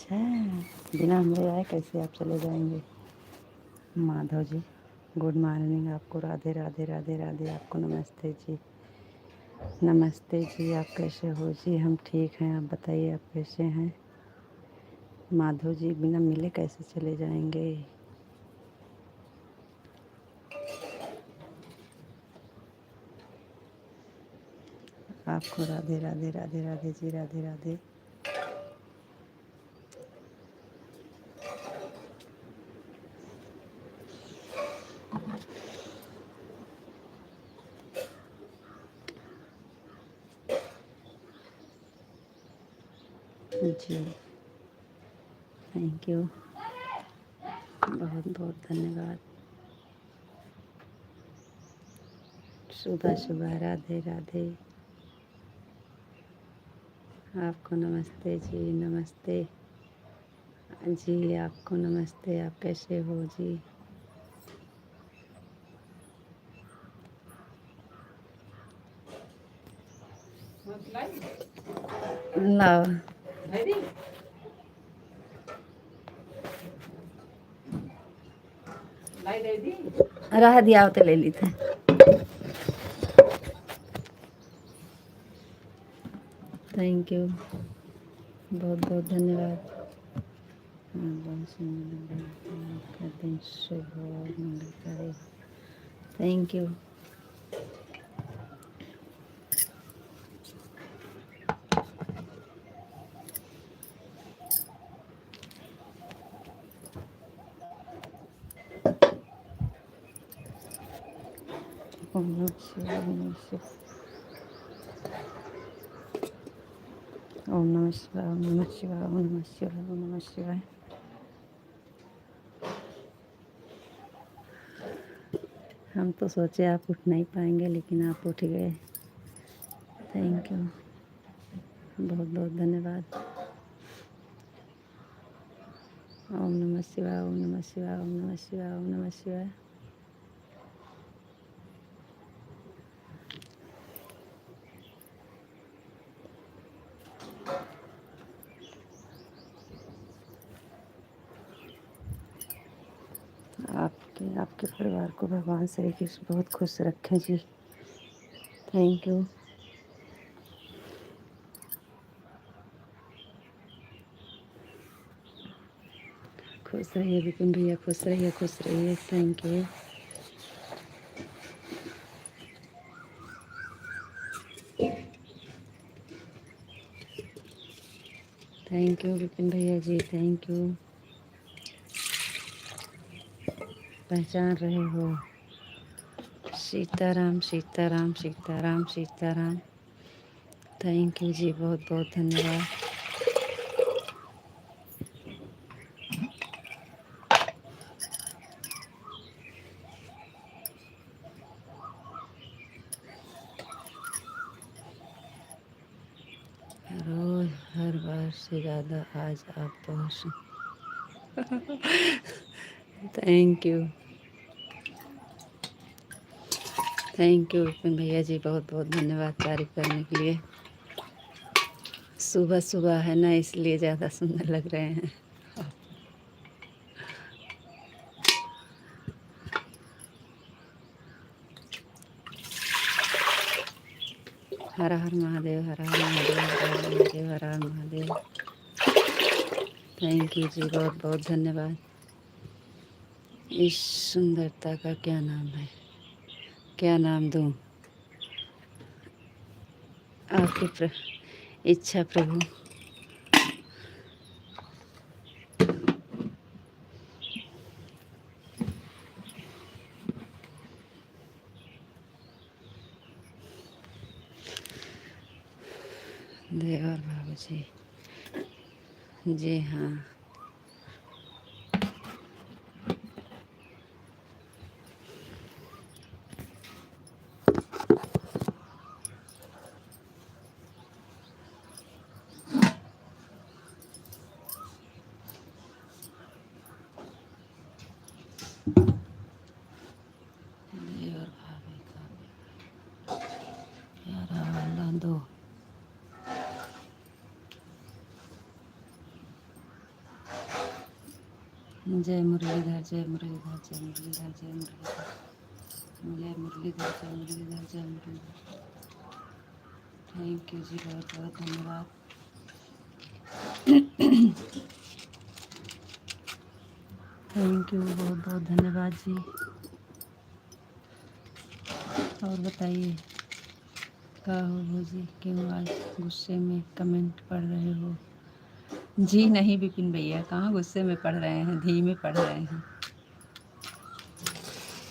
अच्छा, बिना हमरे आए कैसे आप चले जाएंगे? माधव जी, गुड मॉर्निंग आपको। राधे राधे राधे राधे। आपको नमस्ते जी। नमस्ते जी, आप कैसे हो जी? हम ठीक हैं, आप बताइए आप कैसे हैं? माधव जी, बिना मिले कैसे चले जाएंगे? आपको राधे राधे राधे राधे जी, राधे राधे। जी, थैंक यू, बहुत बहुत धन्यवाद। सुबह सुबह राधे राधे। आपको नमस्ते जी, नमस्ते जी। आपको नमस्ते, आप कैसे हो जी? लाओ, रह दिया हो तो ले ली थे। थैंक यू, बहुत बहुत धन्यवाद। बहुत सुंदर लग रहा है, आपका दिन शुभ और मंगलकारी। Thank you. ओम नमः शिवाय, ओम नमः शिवाय, ओम नमः शिवाय, ओम नमः शिवाय, ओम नमः शिवाय, ओम नमः शिवाय। हम तो सोचे आप उठ नहीं पाएंगे, लेकिन आप उठ गए। थैंक यू, बहुत बहुत धन्यवाद। ओम नमः शिवाय, ओम नमः शिवाय, ओम नमः शिवाय, ओम नमः शिवाय। आपके परिवार को भगवान श्री कृष्ण बहुत खुश रखें जी। Thank you. खुश रहिए विपिन भैया, खुश रहिए, खुश रहिए। Thank you. Thank you Vipin भैया जी, थैंक यू। पहचान रहे हो? सीताराम सीताराम सीताराम सीताराम। थैंक यू जी, बहुत बहुत धन्यवाद। रोज हर बार से ज़्यादा आज आप बहुत thank you, thank you Vipin भैया जी, बहुत बहुत धन्यवाद तारीफ करने के लिए। सुबह सुबह है ना, इसलिए ज़्यादा सुंदर लग रहे हैं। हर हर महादेव, हर हर महादेव, हर हर महादेव, हर हर महादेव। थैंक यू जी, बहुत बहुत धन्यवाद। इस सुंदरता का क्या नाम है, क्या नाम दूँ? आपकी इच्छा प्रभु। देवर बाबू जी, जी हाँ। देवर भाभी का प्यारा वाला दो। जय मुरलीधर, जय मुरलीधर, जय मुरलीधर, जय मुरलीधर, जय मुरलीधर, जय मुरलीधर, जय मुरलीधर। थैंक यू जी, बहुत बहुत धन्यवाद। थैंक यू, बहुत बहुत धन्यवाद जी। और बताइए क्या हो भौजी, क्यों आज गुस्से में कमेंट पढ़ रहे हो? जी नहीं विपिन भैया, कहाँ गुस्से में पढ़ रहे हैं, धीमे पढ़ रहे हैं,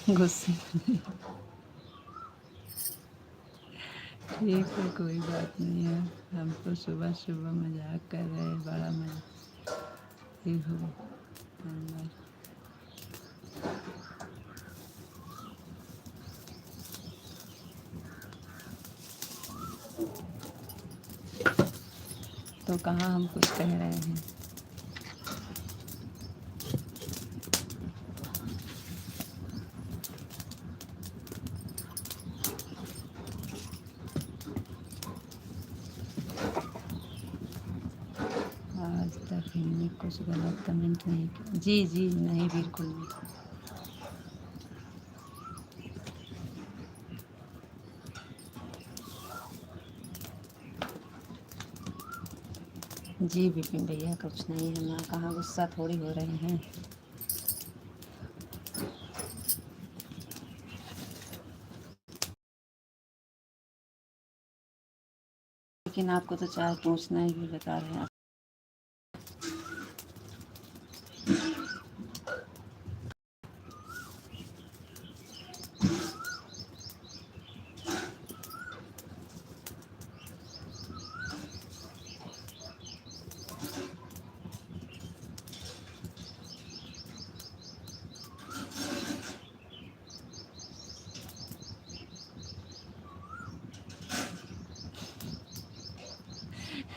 गुस्से में नहीं। ठीक है, कोई बात नहीं है। हम तो सुबह सुबह मजाक कर रहे हैं, बड़ा मजा ही हो। धन्यवाद। तो कहाँ हम कुछ कह रहे हैं? आज तक हमने कुछ गलत कमेंट नहीं किया। जी जी नहीं, बिल्कुल नहीं। जी विपिन भैया कुछ नहीं है ना, कहाँ गुस्सा थोड़ी हो रहे हैं। लेकिन आपको तो चाहे पूछना ही भी बता रहे हैं।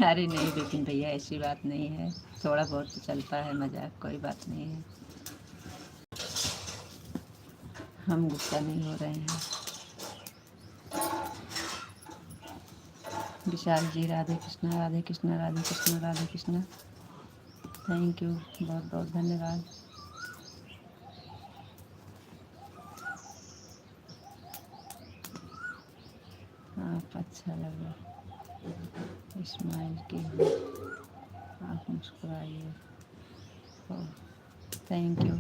अरे नहीं विपिन भैया, ऐसी बात नहीं है, थोड़ा बहुत तो चलता है मजाक, कोई बात नहीं है। हम गुस्सा नहीं हो रहे हैं। विशाल जी राधे कृष्णा, राधे कृष्णा, राधे कृष्णा, राधे कृष्णा। थैंक यू, बहुत बहुत धन्यवाद। आप अच्छा लगा, स्माइल की हो, आप मुस्कुराइए। Thank you.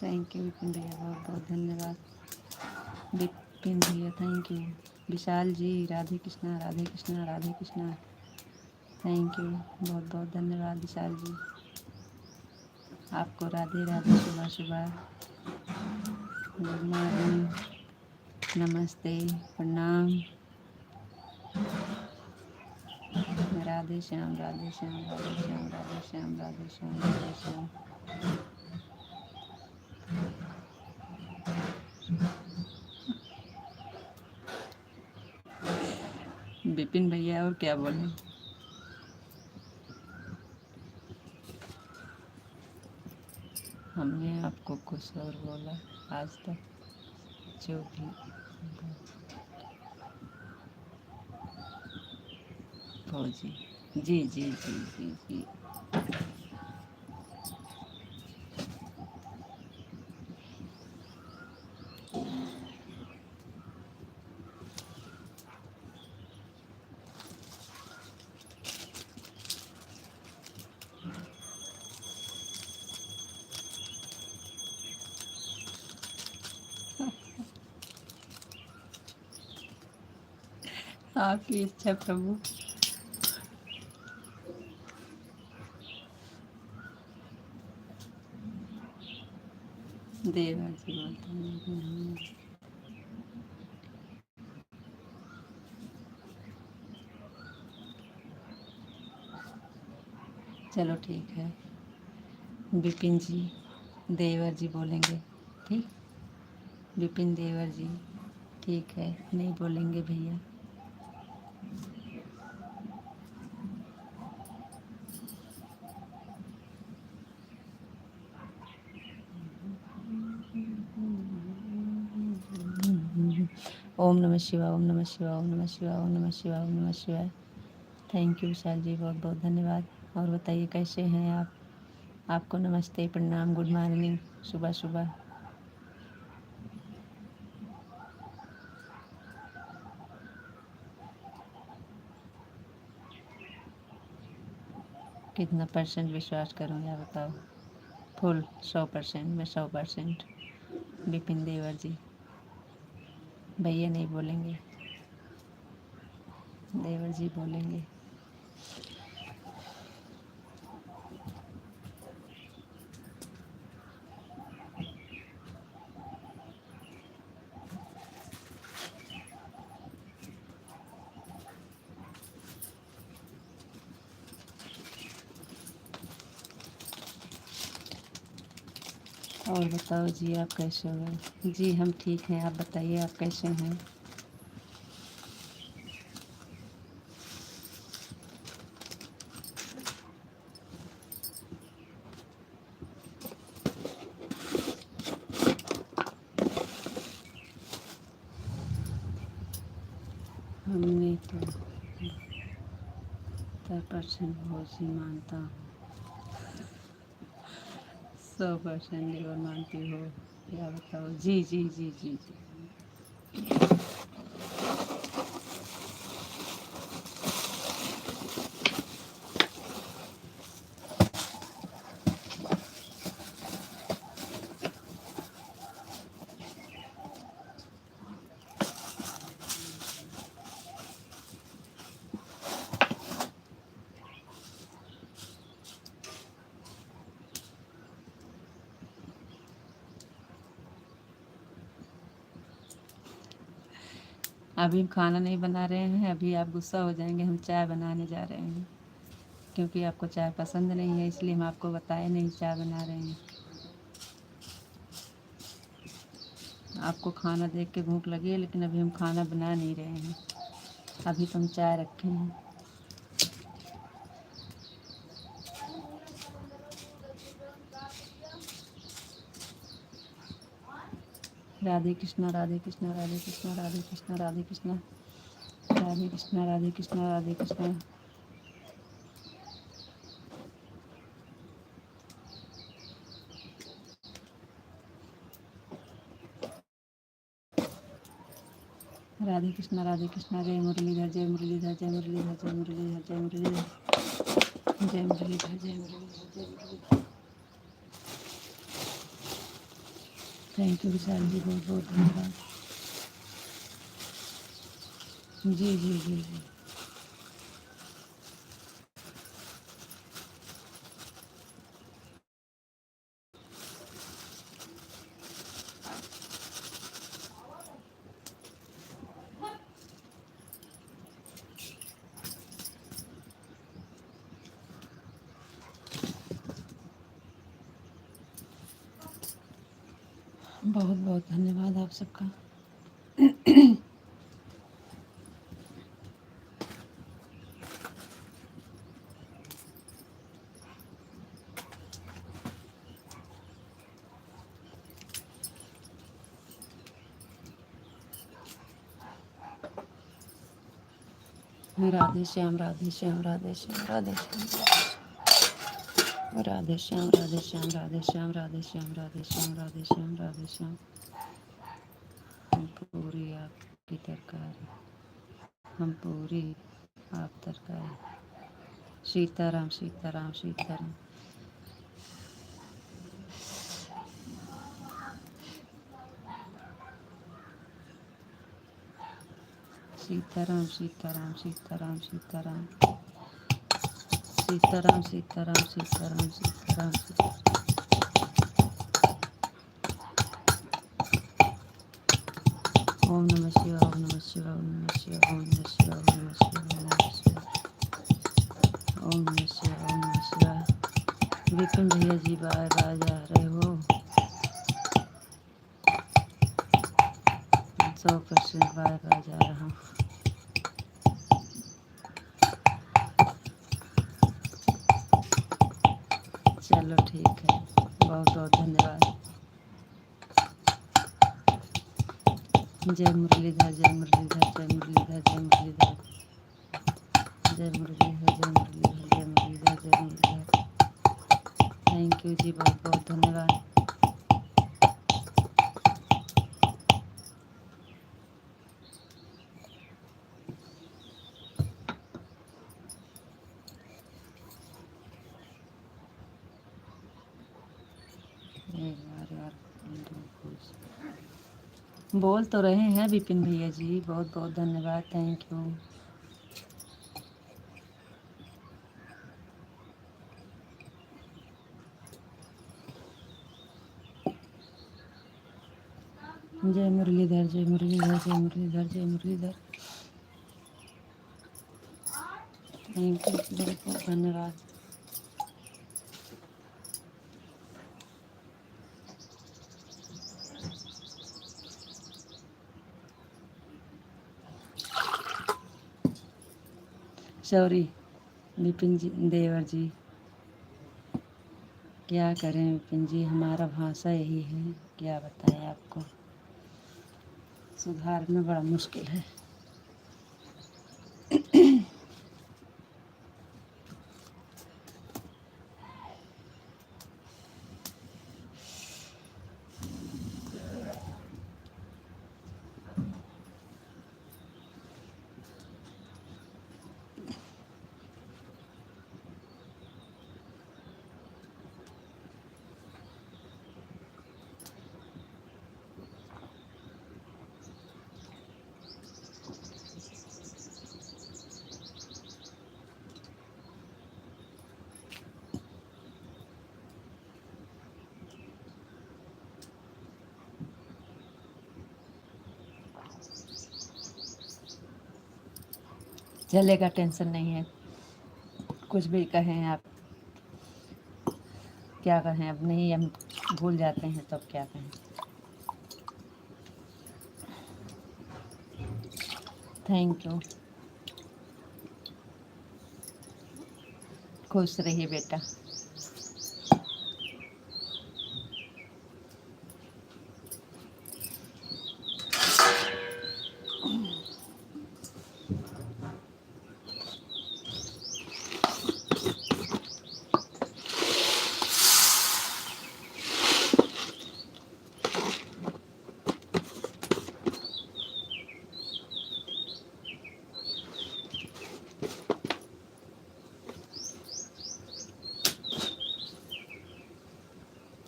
Thank you Vipin भैया, बहुत बहुत धन्यवाद। विपिन भैया thank you. Vishal ji Radhe Krishna, Radhe Krishna, Radhe Krishna. Thank you, बहुत बहुत धन्यवाद विशाल जी। आपको राधे राधे, सुबह सुबह, गुड मॉर्निंग, नमस्ते, प्रणाम। राधे श्याम, राधे श्याम, राधे श्याम, राधे श्याम, राधे श्याम, राधे श्याम। विपिन भैया और क्या बोलें। हमने आपको कुछ और बोला आज तक? जो भी फौजी, जी जी जी जी जी। आपकी इच्छा प्रभु। देवा जी बोलते हैं। चलो ठीक है, विपिन जी देवर जी बोलेंगे, ठीक। विपिन देवर जी, ठीक है, नहीं बोलेंगे भैया। ओम नमः शिवाय, ओम नमः शिवाय, ओम नमः शिवाय, ओम नमः शिवाय, ओम नमः शिवाय। थैंक यू विशाल जी, बहुत बहुत धन्यवाद। और बताइए कैसे हैं आप? आपको नमस्ते, प्रणाम, गुड मॉर्निंग, सुबह सुबह। कितना परसेंट विश्वास करूँ या बताओ? फुल 100%, मैं 100%। विपिन देवर जी, भैया नहीं बोलेंगे, देवर जी बोलेंगे। और बताओ जी, आप कैसे हो? जी हम ठीक हैं, आप बताइए आप कैसे हैं? हमने तो 70% भोजी मानता हूँ, 100% लीवर मानती हो, क्या बताओ? जी जी जी जी जी। अभी हम खाना नहीं बना रहे हैं, अभी आप गुस्सा हो जाएंगे, हम चाय बनाने जा रहे हैं। क्योंकि आपको चाय पसंद नहीं है, इसलिए हम आपको बताए नहीं चाय बना रहे हैं। आपको खाना देख के भूख लगी है, लेकिन अभी हम खाना बना नहीं रहे हैं, अभी तो हम चाय रखे हैं। राधे कृष्णा, राधे कृष्णा, राधे कृष्णा, राधे कृष्णा, राधे कृष्णा, राधे कृष्णा, राधे कृष्णा, राधे कृष्णा। राधे कृष्णा, राधे कृष्णा। जय मुरलीधर, जय मुरलीधर, जय मुरलीधर, जय मुरलीधर, जय मुरलीधर, जय मुरलीधर, जय मुरलीधर, जय मुरलीधर। थैंक यू विशाल जी, बहुत बहुत धन्यवाद। जी जी जी जी। बहुत बहुत धन्यवाद आप सबका। राधे श्याम, राधे श्याम, राधे श्याम, राधे श्याम, राधे श्याम, राधे श्याम, राधे श्याम, राधे श्याम, राधे श्याम, राधे श्याम, राधे श्याम। हम पूरी आपकी तरकारी, हम पूरी आप तरकारी। सीताराम, सीताराम, सीताराम। सीताराम, सीताराम, सीताराम, सीताराम, सीताराम, सीताराम, सीताराम, सीताराम, सीताराम। ओम नमः शिवाय, ओम नमः शिवाय, ओम नमः शिवाय, ओम नमः शिवाय, ओम नमः शिवाय, ओम नमः शिवाय, ओम नमः शिवाय। विपिन भैया जी बार बार जा रहे हो? 100% बार बार जा रहा हूँ। चलो ठीक है, बहुत बहुत धन्यवाद। जय मुरलीधर, जय मुरलीधर, जय मुरलीधर, जय मुरलीधर, जय मुरलीधर, जय मुरलीधर, जय मुरलीधर, जय मुरलीधर। थैंक यू जी, बहुत बहुत धन्यवाद। एक बार यार बोल तो रहे हैं विपिन भैया जी, बहुत बहुत धन्यवाद, थैंक यू। जय मुरलीधर, जय मुरलीधर, जय मुरलीधर, जय मुरलीधर। थैंक यू, बहुत बहुत धन्यवाद। सॉरी विपिन जी, देवर जी, क्या करें विपिन जी, हमारा भाषा यही है, क्या बताएं आपको, सुधारना बड़ा मुश्किल है। चलेगा, टेंशन नहीं है, कुछ भी कहें आप, क्या कहें, अब नहीं हम भूल जाते हैं तो अब क्या कहें। थैंक यू, खुश रहिए बेटा।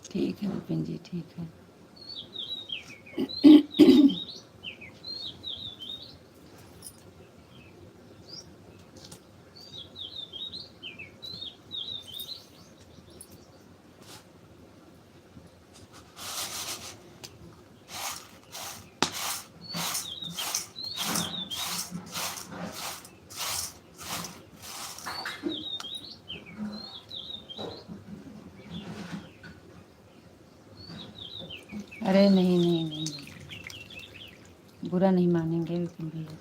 ठीक है विपिन जी, ठीक है। अरे नहीं नहीं नहीं, बुरा नहीं मानेंगे विपिन भैया।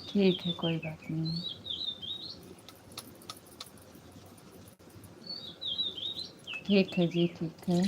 ठीक है, कोई बात नहीं। ठीक है जी, ठीक है।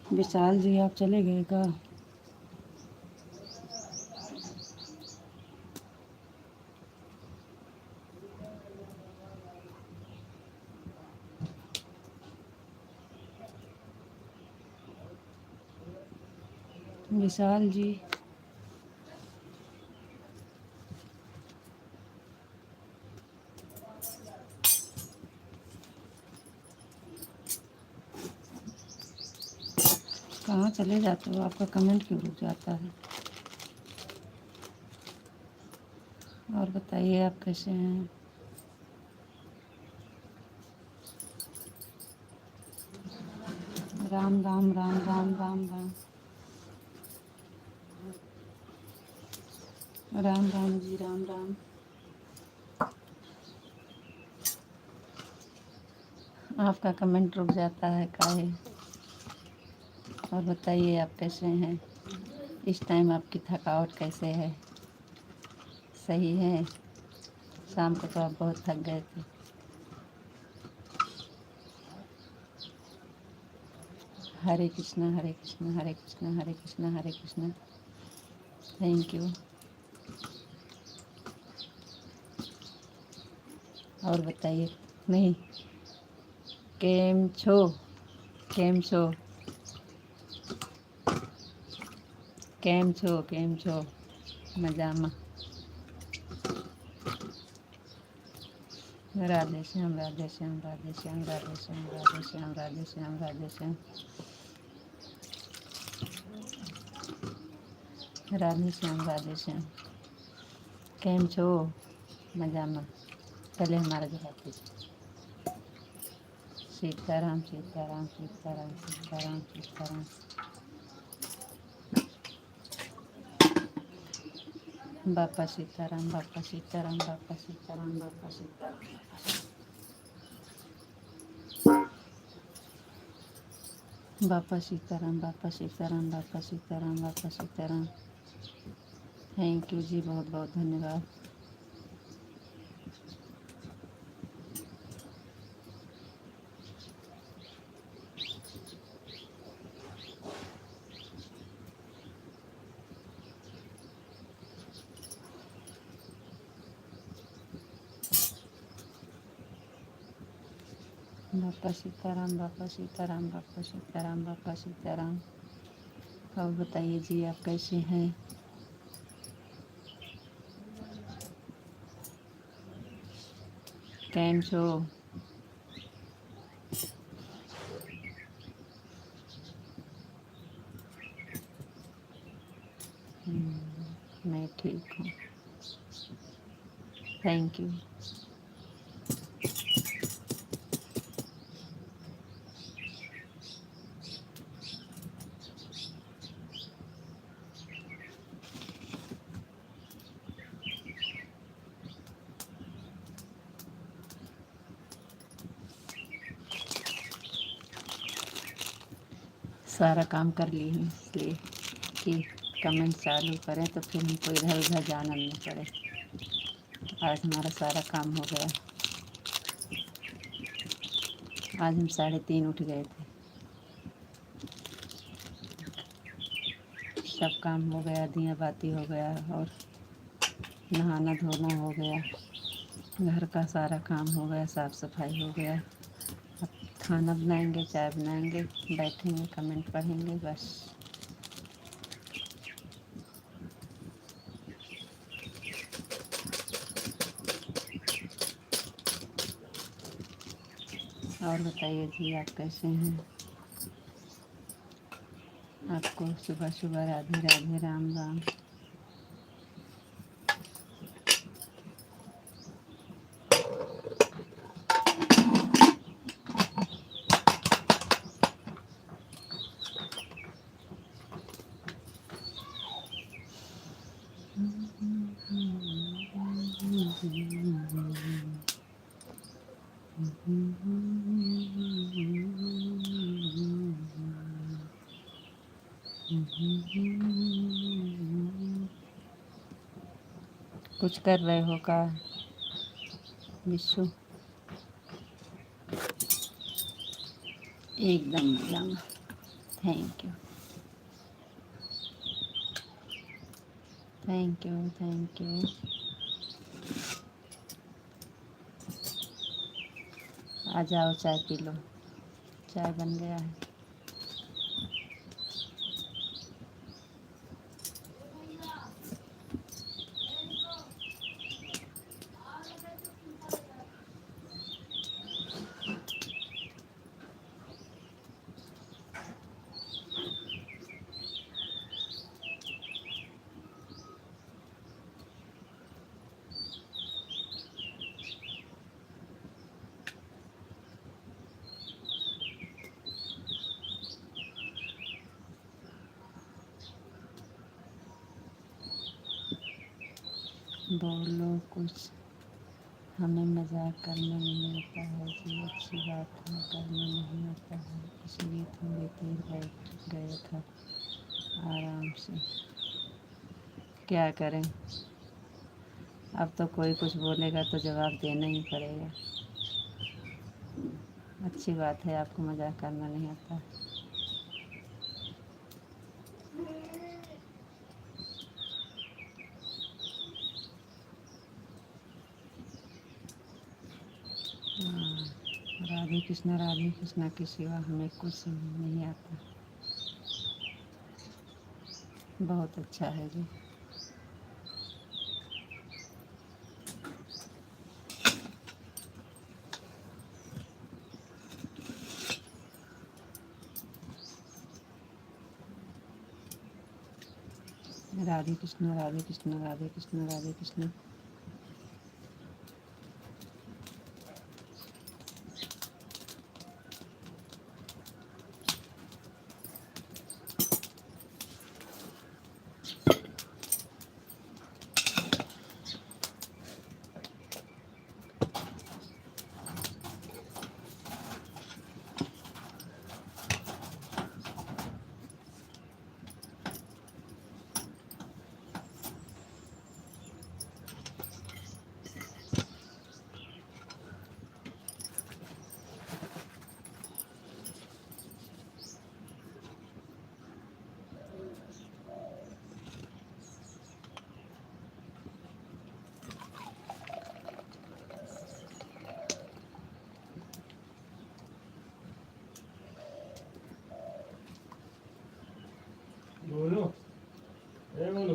विशाल जी आप चले गए का? विशाल जी कहाँ चले जाते हो? आपका कमेंट क्यों रुक जाता है? और बताइए आप कैसे हैं? राम राम राम राम राम राम राम राम जी राम राम। आपका कमेंट रुक जाता है काहे? और बताइए आप कैसे हैं? इस टाइम आपकी थकावट कैसे है? सही है? शाम को तो आप बहुत थक गए थे। हरे कृष्णा हरे कृष्णा हरे कृष्णा हरे कृष्णा हरे कृष्णा। Thank you. और बताइए। नहीं, केम छो? केम छो? केम छो? केम छो? मजामा। राधे श्याम राधे श्याम राधे श्याम राधे श्याम राधे श्याम राधे श्याम राधे श्याम राधे श्याम राधे श्याम। केम छो? मजामा। पहले हमारा जवाब दीजिए। सीताराम सीताराम सीताराम सीताराम सीताराम। बापा सीताराम बापा सीताराम बापा सीताराम बापा सीताराम। बापा सीताराम बापा सीताराम बापा सीताराम बापा सीताराम। थैंक यू जी, बहुत बहुत धन्यवाद। बापा सीताराम बापा सीताराम बापा सीताराम बापा सीताराम। और बताइए जी आप कैसे हैं? कैम छो? मैं ठीक हूँ। Thank you. सारा काम कर ली हूँ इसलिए कि कमेंट चालू करें तो फिर हमको इधर उधर जाना नहीं पड़े। आज हमारा सारा काम हो गया। आज हम 3:30 उठ गए थे। सब काम हो गया, दिया बाती हो गया और नहाना धोना हो गया। घर का सारा काम हो गया, साफ़ सफाई हो गया। अब खाना बनाएंगे, चाय बनाएंगे, बैठेंगे, कमेंट पढ़ेंगे, बस। और बताइए जी आप कैसे हैं? आपको सुबह सुबह राधे राधे राम राम। कुछ कर रहे हो का विश्व? एकदम मजामा। Thank you, thank you, thank you. आ जाओ, चाय पी लो, चाय बन गया है। बोलो कुछ। हमें मजाक करना नहीं आता है जी, अच्छी बात है, करना नहीं आता है, इसलिए थोड़ी देर बैठ गया था आराम से। क्या करें, अब तो कोई कुछ बोलेगा तो जवाब देना ही पड़ेगा। अच्छी बात है, आपको मजाक करना नहीं आता। हाँ, राधे कृष्णा के सिवा हमें कुछ नहीं आता। बहुत अच्छा है जी। राधे कृष्णा, राधे कृष्णा, राधे कृष्णा, राधे कृष्णा। बोलो, बोलो।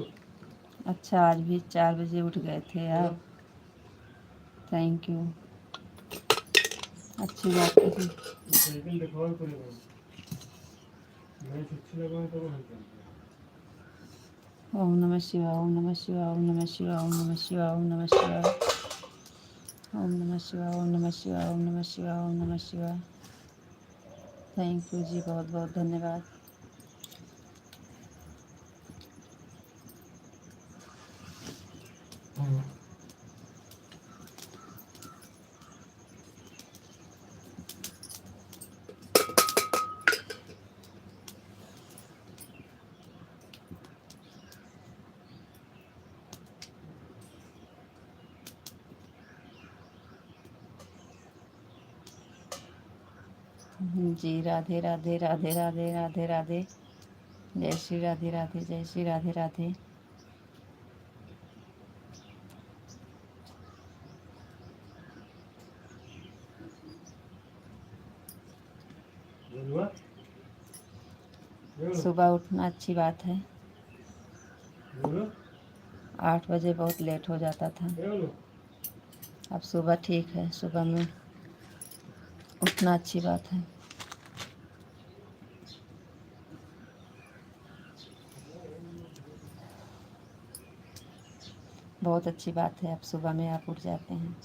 अच्छा, आज भी 4 बजे उठ गए थे आप। थैंक यू, अच्छी बात है जी। साइकिल दिखाओ पड़ेगा, मैं अच्छी लगाऊं तो वो हल्का। ओम नमः शिवाय, ओम नमः शिवाय, ओम नमः शिवाय, ओम नमः शिवाय, ओम नमः शिवाय, ओम नमः शिवाय, ओम नमः शिवाय, ओम नमः शिवाय, ओम नमः शिवाय। थैंक यू जी, बहुत बहुत धन्यवाद। जी, राधे राधे, राधे राधे, राधे राधे। जय श्री राधे राधे, जय श्री राधे राधे। सुबह उठना अच्छी बात है। 8 बजे बहुत लेट हो जाता था, अब सुबह ठीक है। सुबह में उठना अच्छी बात है। बहुत अच्छी बात है, अब सुबह में आप उठ जाते हैं।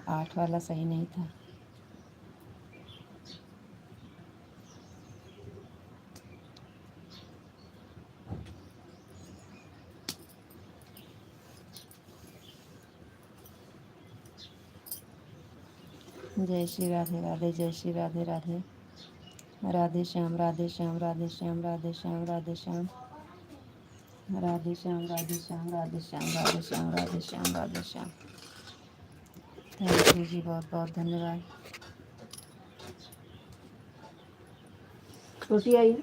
8 वाला सही नहीं था। जय श्री राधे राधे, जय श्री राधे राधे। राधे श्याम, राधे श्याम, राधे श्याम, राधे श्याम, राधे श्याम, राधे श्याम, राधे श्याम, राधे श्याम, राधे श्याम, राधे श्याम, राधे श्याम। थैंक यू जी, बहुत बहुत धन्यवाद। छोटी आई है।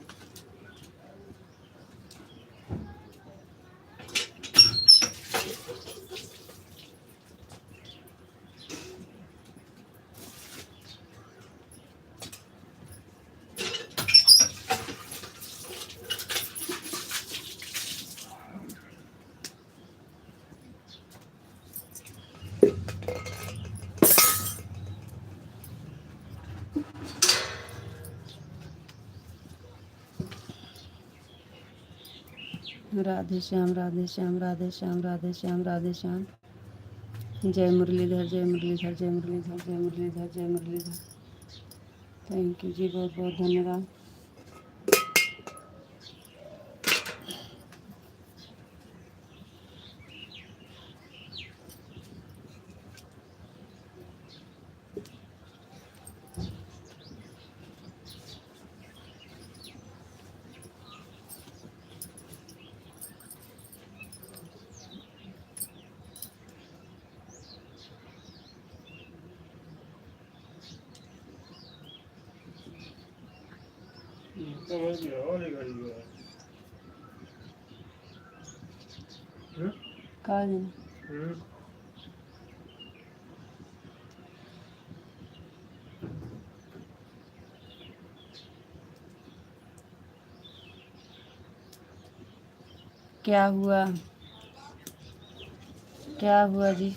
राधे श्याम राधे श्याम राधे श्याम राधे श्याम राधे श्याम। जय मुरलीधर जय मुरलीधर जय मुरलीधर जय मुरलीधर जय मुरलीधर। थैंक यू जी, बहुत बहुत धन्यवाद। समझ गया और एक गाड़ी हुआ है। कहा जी क्या हुआ, क्या हुआ जी?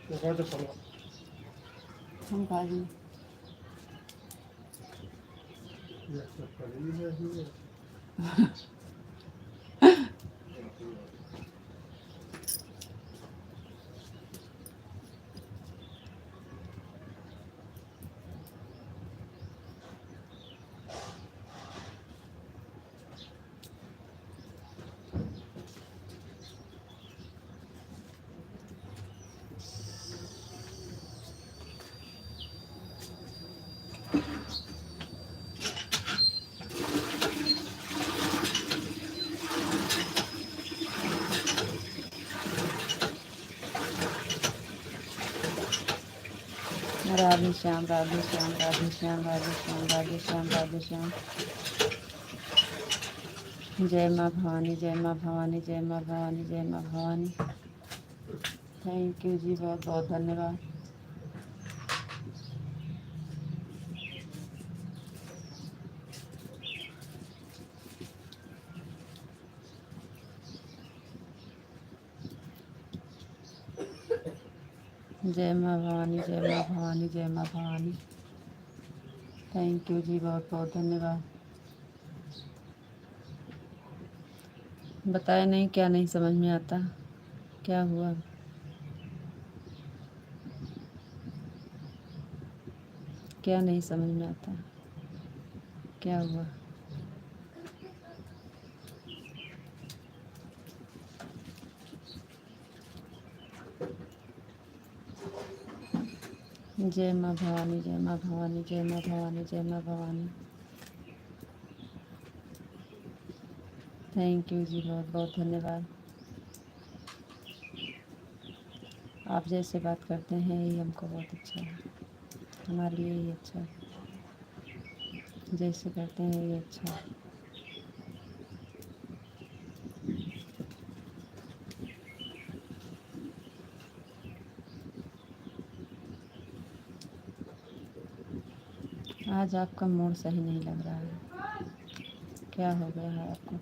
तो कहा तो पड़ा हम कहा जी ये सब पड़ी है। राधे श्याम राधे श्याम राधे श्याम राधे श्याम राधे श्याम राधे श्याम। जय माँ भवानी जय माँ भवानी जय माँ भवानी जय माँ भवानी। थैंक यू जी, बहुत बहुत धन्यवाद। जय माँ भवानी जय माँ भवानी जय माँ भवानी। थैंक यू जी, बहुत बहुत धन्यवाद। बताया नहीं, क्या नहीं समझ में आता, क्या हुआ? क्या नहीं समझ में आता, क्या हुआ? जय माँ भवानी जय माँ भवानी जय माँ भवानी जय माँ भवानी। थैंक यू जी, बहुत बहुत धन्यवाद। आप जैसे बात करते हैं यही हमको बहुत अच्छा है, हमारे लिए ही अच्छा है। जैसे करते हैं यही अच्छा है। आज आपका मूड सही नहीं लग रहा है, क्या हो गया है आपको?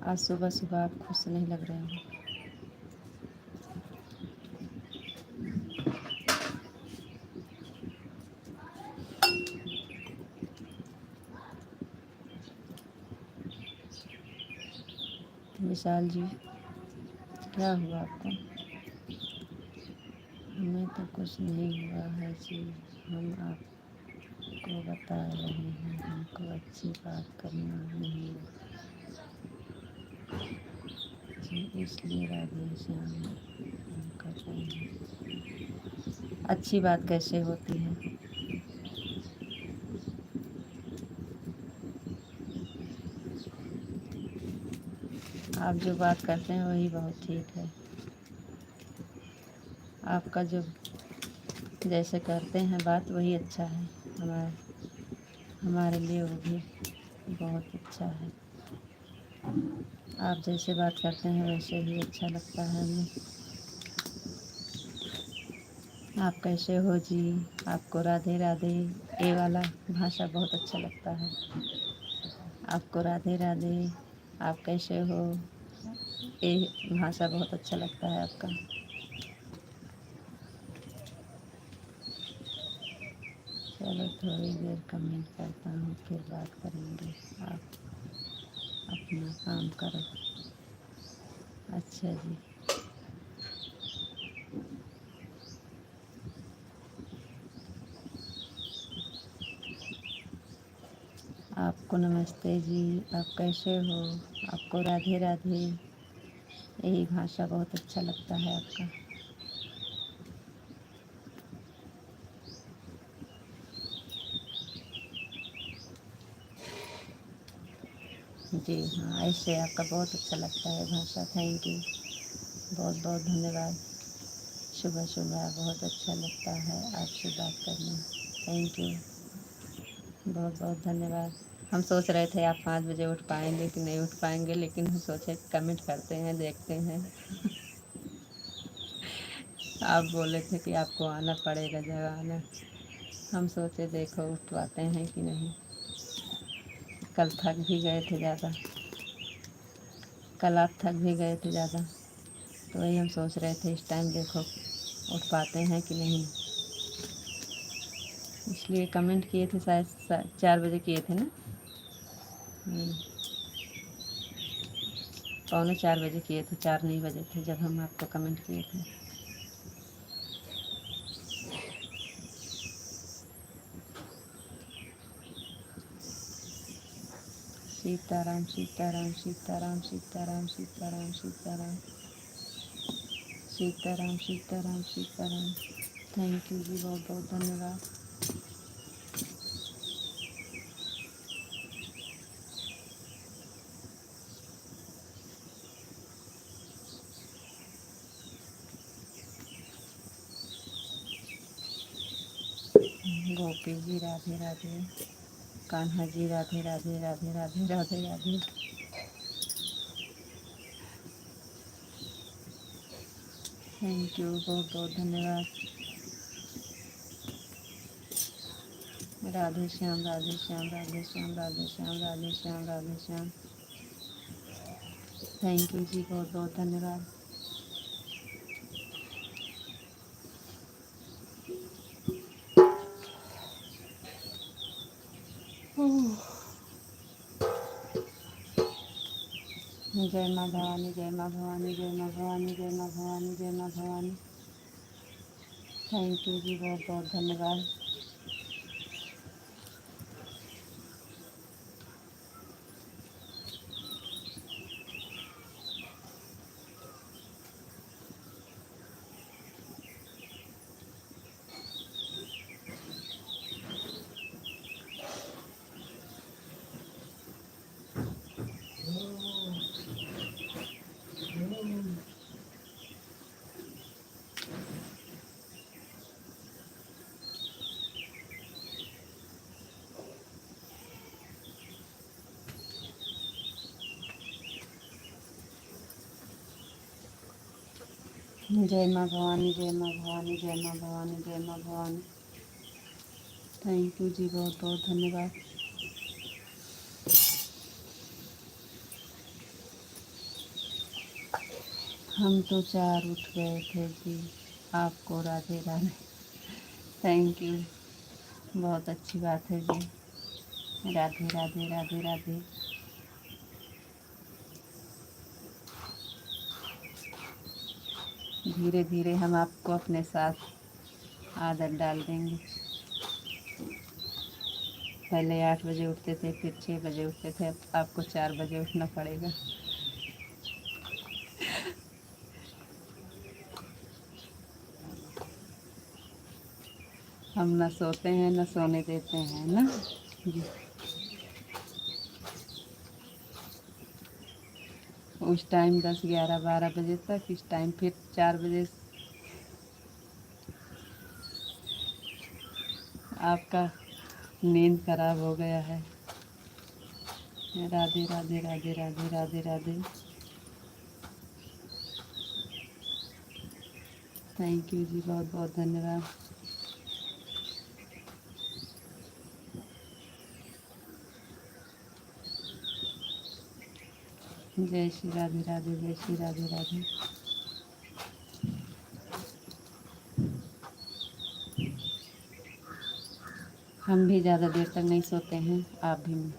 आज सुबह सुबह आप खुश नहीं लग रहे हैं। विशाल जी, क्या हुआ आपको? हमें तो कुछ नहीं हुआ है जी, हम आपको बता रहे हैं, हमको अच्छी बात करना नहीं जी, इसलिए राधे श्याम हम कर रहे हैं। अच्छी बात कैसे होती है? आप जो बात करते हैं वही बहुत ठीक है। आपका जो जैसे करते हैं बात वही अच्छा है, हमारे लिए वो भी बहुत अच्छा है। आप जैसे बात करते हैं वैसे ही अच्छा लगता है हमें। आप कैसे हो जी? आपको राधे राधे। ये वाला भाषा बहुत अच्छा लगता है। आपको राधे राधे। आप कैसे हो? ये भाषा बहुत अच्छा लगता है आपका। चलो थोड़ी देर कमेंट करता हूँ, फिर बात करेंगे। आप अपना काम करो। अच्छा जी। आपको नमस्ते जी। आप कैसे हो? आपको राधे राधे। यही भाषा बहुत अच्छा लगता है आपका। जी हाँ, ऐसे आपका बहुत अच्छा लगता है भाषा। थैंक यू, बहुत बहुत धन्यवाद। सुबह सुबह बहुत अच्छा लगता है आपसे बात करना। थैंक यू, बहुत बहुत धन्यवाद। हम सोच रहे थे आप 5 बजे उठ पाएंगे कि नहीं उठ पाएंगे, लेकिन हम सोचे कमेंट करते हैं, देखते हैं। आप बोले थे कि आपको आना पड़ेगा जगाना। हम सोचे देखो उठ पाते हैं कि नहीं। कल थक भी गए थे ज़्यादा। कल आप थक भी गए थे ज़्यादा, तो वही हम सोच रहे थे इस टाइम देखो उठ पाते हैं कि नहीं, इसलिए कमेंट किए थे। शायद 4 बजे किए थे ना। 3:45 किए थे, 4 नहीं बजे थे जब हम आपको कमेंट किए थे। सीताराम सीताराम सीताराम सीताराम सीताराम सीताराम सीताराम सीताराम सीताराम। थैंक यू जी, बहुत बहुत धन्यवाद। गोपी जी राधे राधे। कान्हा जी राधे राधे राधे राधे राधे राधे। थैंक यू, बहुत बहुत धन्यवाद। राधे श्याम राधे श्याम राधे श्याम राधे श्याम राधे श्याम राधे श्याम। थैंक यू जी, बहुत बहुत धन्यवाद। जय माँ भवानी, जय माँ भवानी, जय माँ भवानी, जय माँ भवानी, जय माँ भवानी। थैंक यू जी, बहुत बहुत धन्यवाद। जय माँ भवानी, जय माँ भवानी, जय माँ भवानी, जय माँ भवानी। थैंक यू जी, बहुत बहुत धन्यवाद। हम तो 4 उठ गए थे जी। आपको राधे राधे। थैंक यू, बहुत अच्छी बात है जी। राधे राधे राधे राधे। धीरे धीरे हम आपको अपने साथ आदत डाल देंगे। पहले 8 बजे उठते थे, फिर 6 बजे उठते थे, अब आपको 4 बजे उठना पड़ेगा। हम न सोते हैं न सोने देते हैं ना जी। उस टाइम 10, 11, 12 बजे तक, इस टाइम फिर 4 बजे आपका नींद खराब हो गया है। राधे राधे राधे राधे राधे राधे। थैंक यू जी, बहुत बहुत धन्यवाद। जय श्री राधे राधे, जय श्री राधे राधे। हम भी ज़्यादा देर तक नहीं सोते हैं, आप भी नहीं।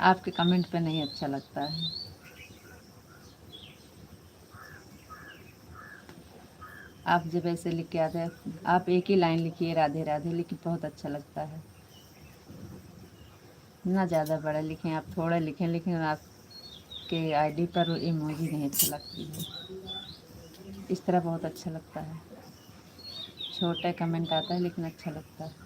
आपके कमेंट पे नहीं अच्छा लगता है। आप जब ऐसे लिख के आते हैं, आप एक ही लाइन लिखिए राधे राधे, लेकिन बहुत अच्छा लगता है। ना ज़्यादा बड़ा लिखें, आप थोड़ा लिखें, लेकिन आपके आईडी पर इमोजी नहीं अच्छी लगती है। इस तरह बहुत अच्छा लगता है। छोटा कमेंट आता है लेकिन अच्छा लगता है।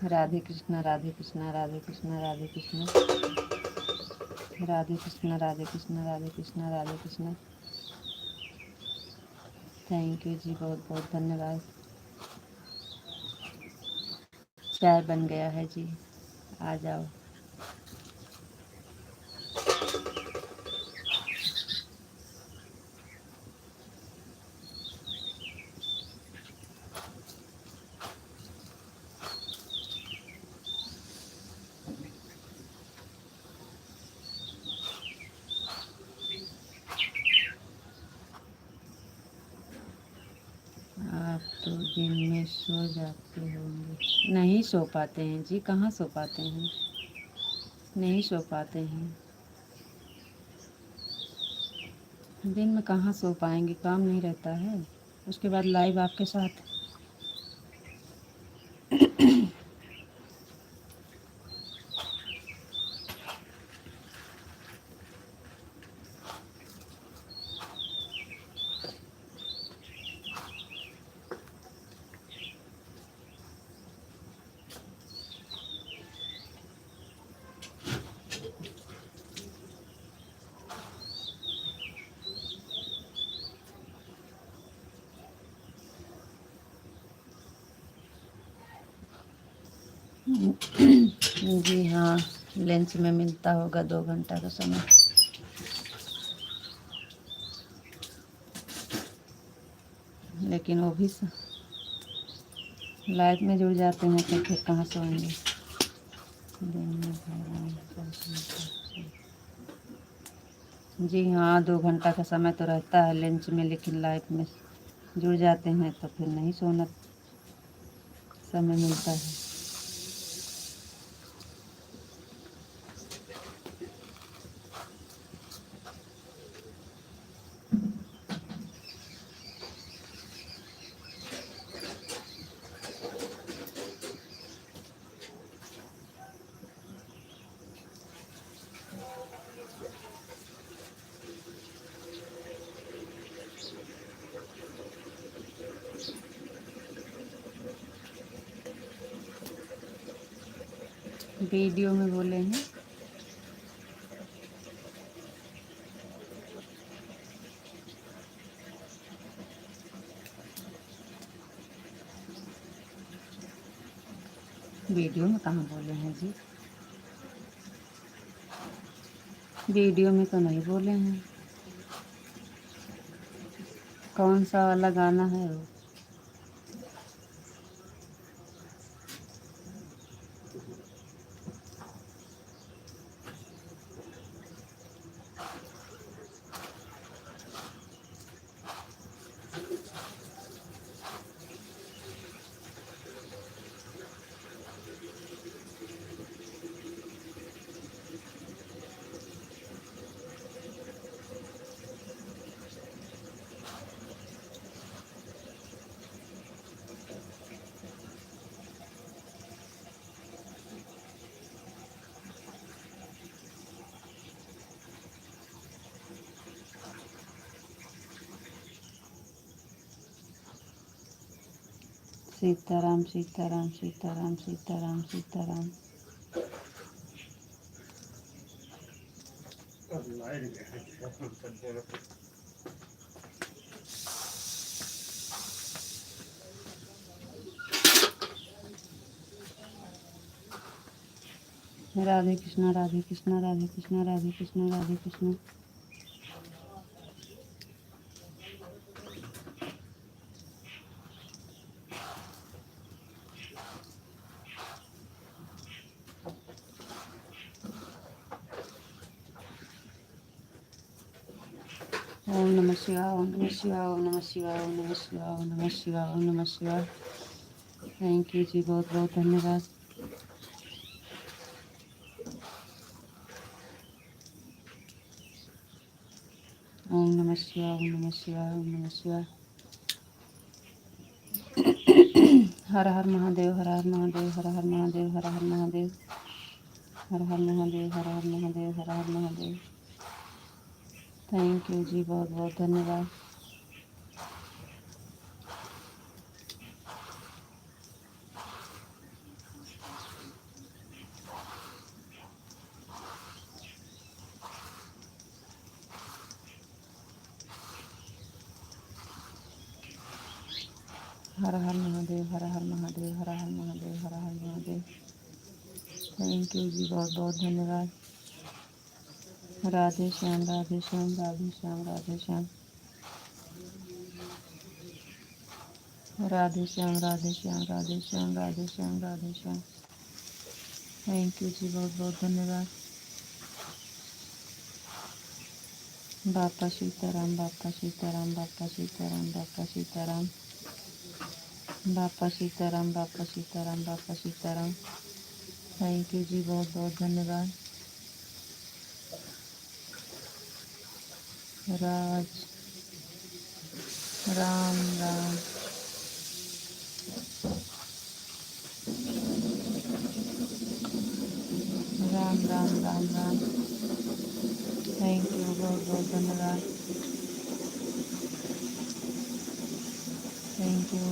राधे कृष्णा राधे कृष्णा राधे कृष्णा राधे कृष्णा राधे कृष्णा राधे कृष्णा राधे कृष्णा राधे कृष्णा। थैंक यू जी, बहुत बहुत धन्यवाद। चाय बन गया है जी, आ जाओ। आप तो दिन में सो जाते होंगे। नहीं सो पाते हैं जी, कहाँ सो पाते हैं, नहीं सो पाते हैं। दिन में कहाँ सो पाएंगे, काम नहीं रहता है। उसके बाद लाइव आपके साथ। जी हाँ, लंच में मिलता होगा 2 घंटा का समय। लेकिन वो भी लाइफ में जुड़ जाते हैं तो फिर कहाँ सोएंगे। दिन में भगवान जी हाँ, 2 घंटा का समय तो रहता है लंच में, लेकिन लाइफ में जुड़ जाते हैं तो फिर नहीं सोना समय मिलता है। वीडियो में बोले हैं। वीडियो में कहाँ बोले हैं जी, वीडियो में तो नहीं बोले हैं। कौन सा वाला गाना है वो? सीताराम सीताराम सीताराम सीताराम सीताराम। अब लाइट गया राधे कृष्णा राधे कृष्णा राधे कृष्णा राधे कृष्णा राधे कृष्णा। ओम नमः शिवाय ओम नमः शिवाय ओम नमः शिवाय ओम नमः शिवाय ओम नमः शिवाय ओम नमः शिवाय। थैंक यू जी, बहुत बहुत धन्यवाद। ओम नमः शिवाय ओम नमः शिवाय ओम नमः शिवाय। हर हर महादेव हर हर महादेव हर हर महादेव हर हर महादेव हर हर महादेव हर हर महादेव हर हर महादेव। थैंक यू जी, बहुत बहुत धन्यवाद। हर हर महादेव हर हर महादेव हर हर महादेव हर हर महादेव। थैंक यू जी, बहुत बहुत धन्यवाद। राधे श्याम राधे श्याम राधे श्याम राधे श्याम राधे श्याम राधे श्याम राधे श्याम राधे श्याम राधे श्याम। थैंक यू जी, बहुत बहुत धन्यवाद। बापा सीताराम बापा सीताराम बापा सीताराम बापा सीताराम बापा सीताराम बापा सीताराम बापा सीताराम। थैंक यू जी, बहुत बहुत धन्यवाद। राज राम राम राम राम राम राम। थैंक यू, बहुत बहुत धन्यवाद। Thank you.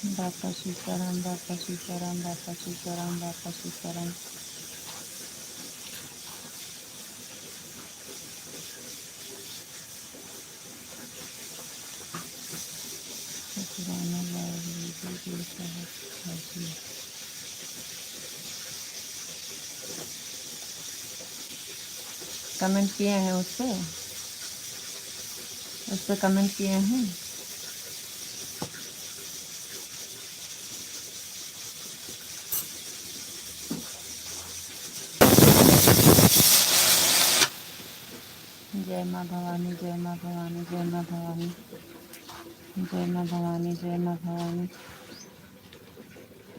बापा सीताराम बापा सीताराम बापा सीताराम बापा सीताराम। सतराना लाल जी जी। कमेंट किए हैं उस पर कमेंट किए हैं। जय माँ भवानी जय माँ भवानी जय माँ भवानी जय माँ भवानी जय माँ भवानी।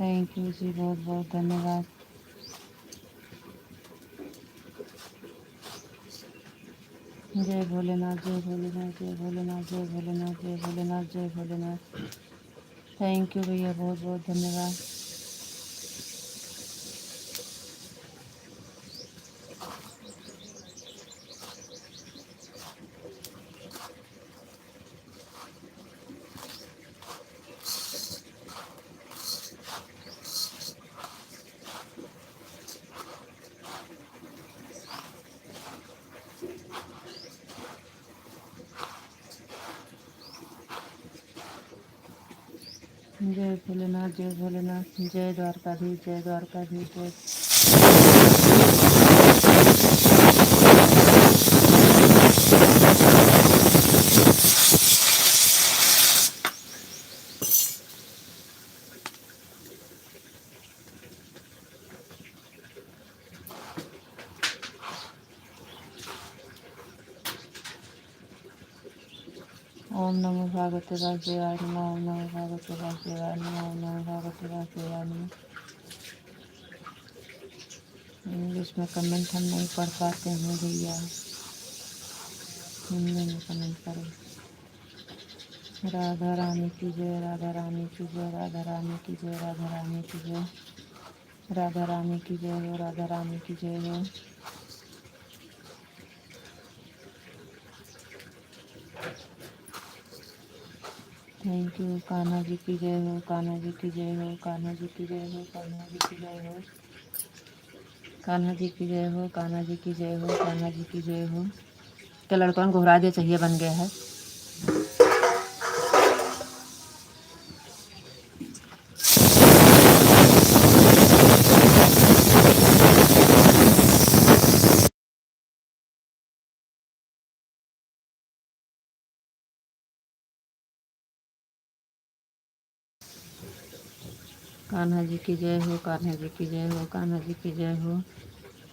थैंक यू जी, बहुत बहुत धन्यवाद। जय भोलेनाथ जय भोलेनाथ जय भोलेनाथ जय भोलेनाथ जय भोलेनाथ जय भोलेनाथ। थैंक यू भैया, बहुत बहुत धन्यवाद। जय भोलेनाथ जय भोलेनाथ जय द्वारकाधीश जय द्वारकाधीश जय। ओम नमो भगवते वासुदेवाय नमः ओम नमो भगवते वासुदेवाय नमः ओम नमो भगवते वासुदेवाय नमः। इंग्लिश में कमेंट हम नहीं पढ़ पाते हैं भैया, हिंदी में कमेंट करें। राधा रानी की जय, राधा रानी की जय, राधा रानी की जय, राधा रानी की जय, राधा रानी की जय हो, राधा रानी की जय हो। Thank you. कान्हा जी की जय हो, कान्हा जी की जय हो, कान्हा जी की जय हो, कान्हा जी की जय हो, कान्हा जी की जय हो, कान्हा जी की जय हो, कान्हा जी की जय हो। क्या लड़कों को घुरा दिया चाहिए बन गया है। कान्हा जी की जय हो, कान्हा जी की जय हो, कान्हा जी की जय हो।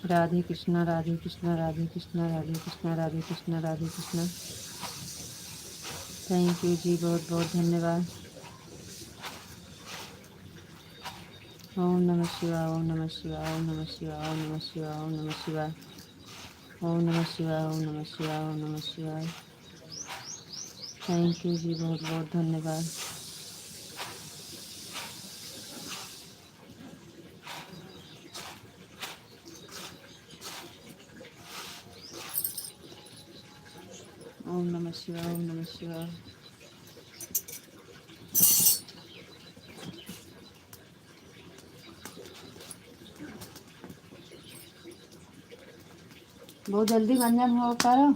राधे कृष्णा, राधे कृष्णा, राधे कृष्णा, राधे कृष्णा, राधे कृष्णा, राधे कृष्णा। थैंक यू जी, बहुत बहुत धन्यवाद। ओम नमः शिवाय, ओम नमः शिवाय, ओम नमः शिवाय, ओम नमः शिवाय, ओम नमः शिवाय, ओम नमः शिवाय, ओम नमः शिवाय, ओम नमः शिवाय। थैंक यू जी, बहुत बहुत धन्यवाद। ओम नमः शिवाय, ओम नमः शिवाय। बहुत जल्दी मंजन हो करो,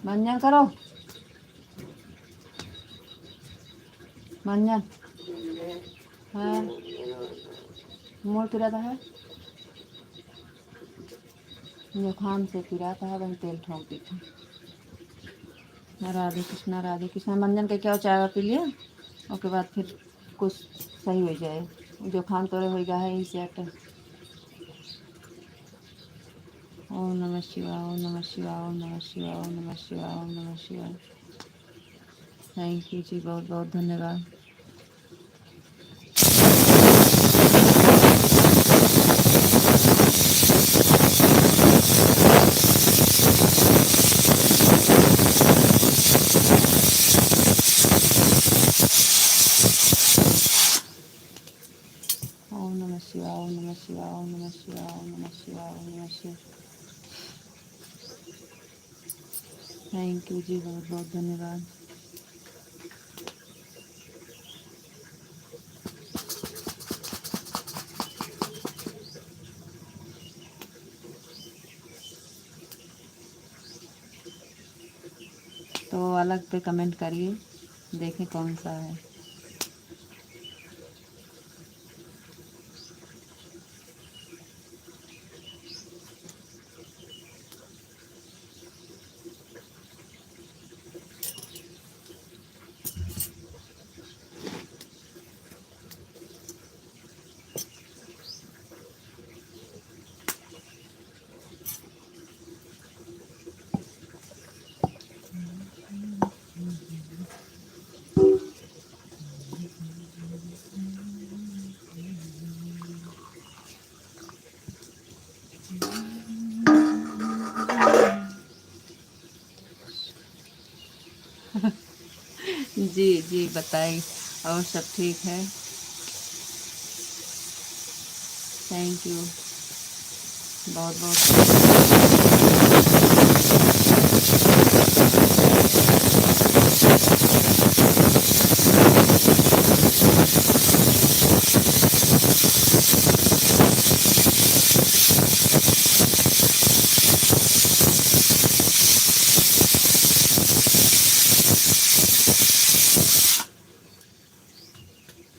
मंजन करो, मंजन। हाँ, मोड़ पिराता है, जुकाम से पिराता है, बस तेल ठोक दी थी। राधे कृष्णा, राधे कृष्णा। मंजन के क्या हो, चाय पी लिया, उसके बाद फिर कुछ सही हो जाए। जुकाम तो हो गया है इसे अट। ओम नमः शिवाय, ओम नमः शिवाय, ओम नमः शिवाय, ओम नमः शिवाय, ओम नमः शिवाय। थैंक यू जी, बहुत बहुत धन्यवाद। ओम नमः शिवाय, ओम नमः शिवाय, ओम नमः शिवाय, ओम नमः शिवाय, ओम नमः शिवाय। थैंक यू जी, बहुत बहुत धन्यवाद। तो अलग पे कमेंट करिए, देखें कौन सा है। जी जी, बताइए। और सब ठीक है। थैंक यू, बहुत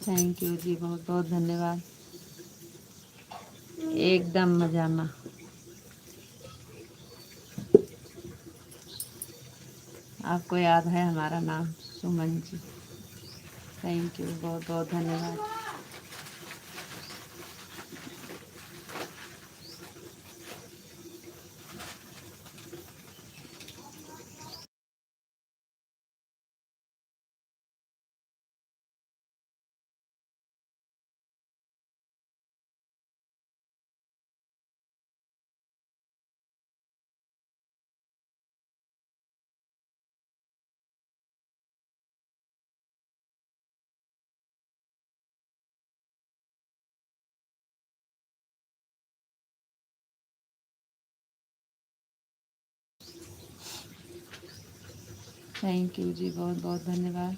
थैंक यू जी, बहुत बहुत धन्यवाद। एकदम मजा में। आपको याद है हमारा नाम, सुमन जी। थैंक यू, बहुत बहुत धन्यवाद। थैंक यू जी, बहुत बहुत धन्यवाद।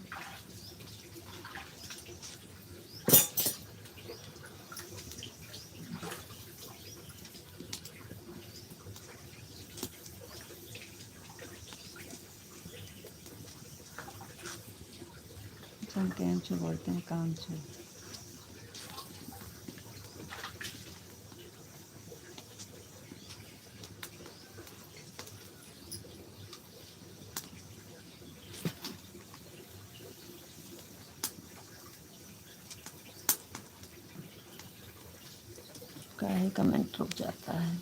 हम केम छो बोलते हैं, काम छो। काहे कमेंट रुक जाता है।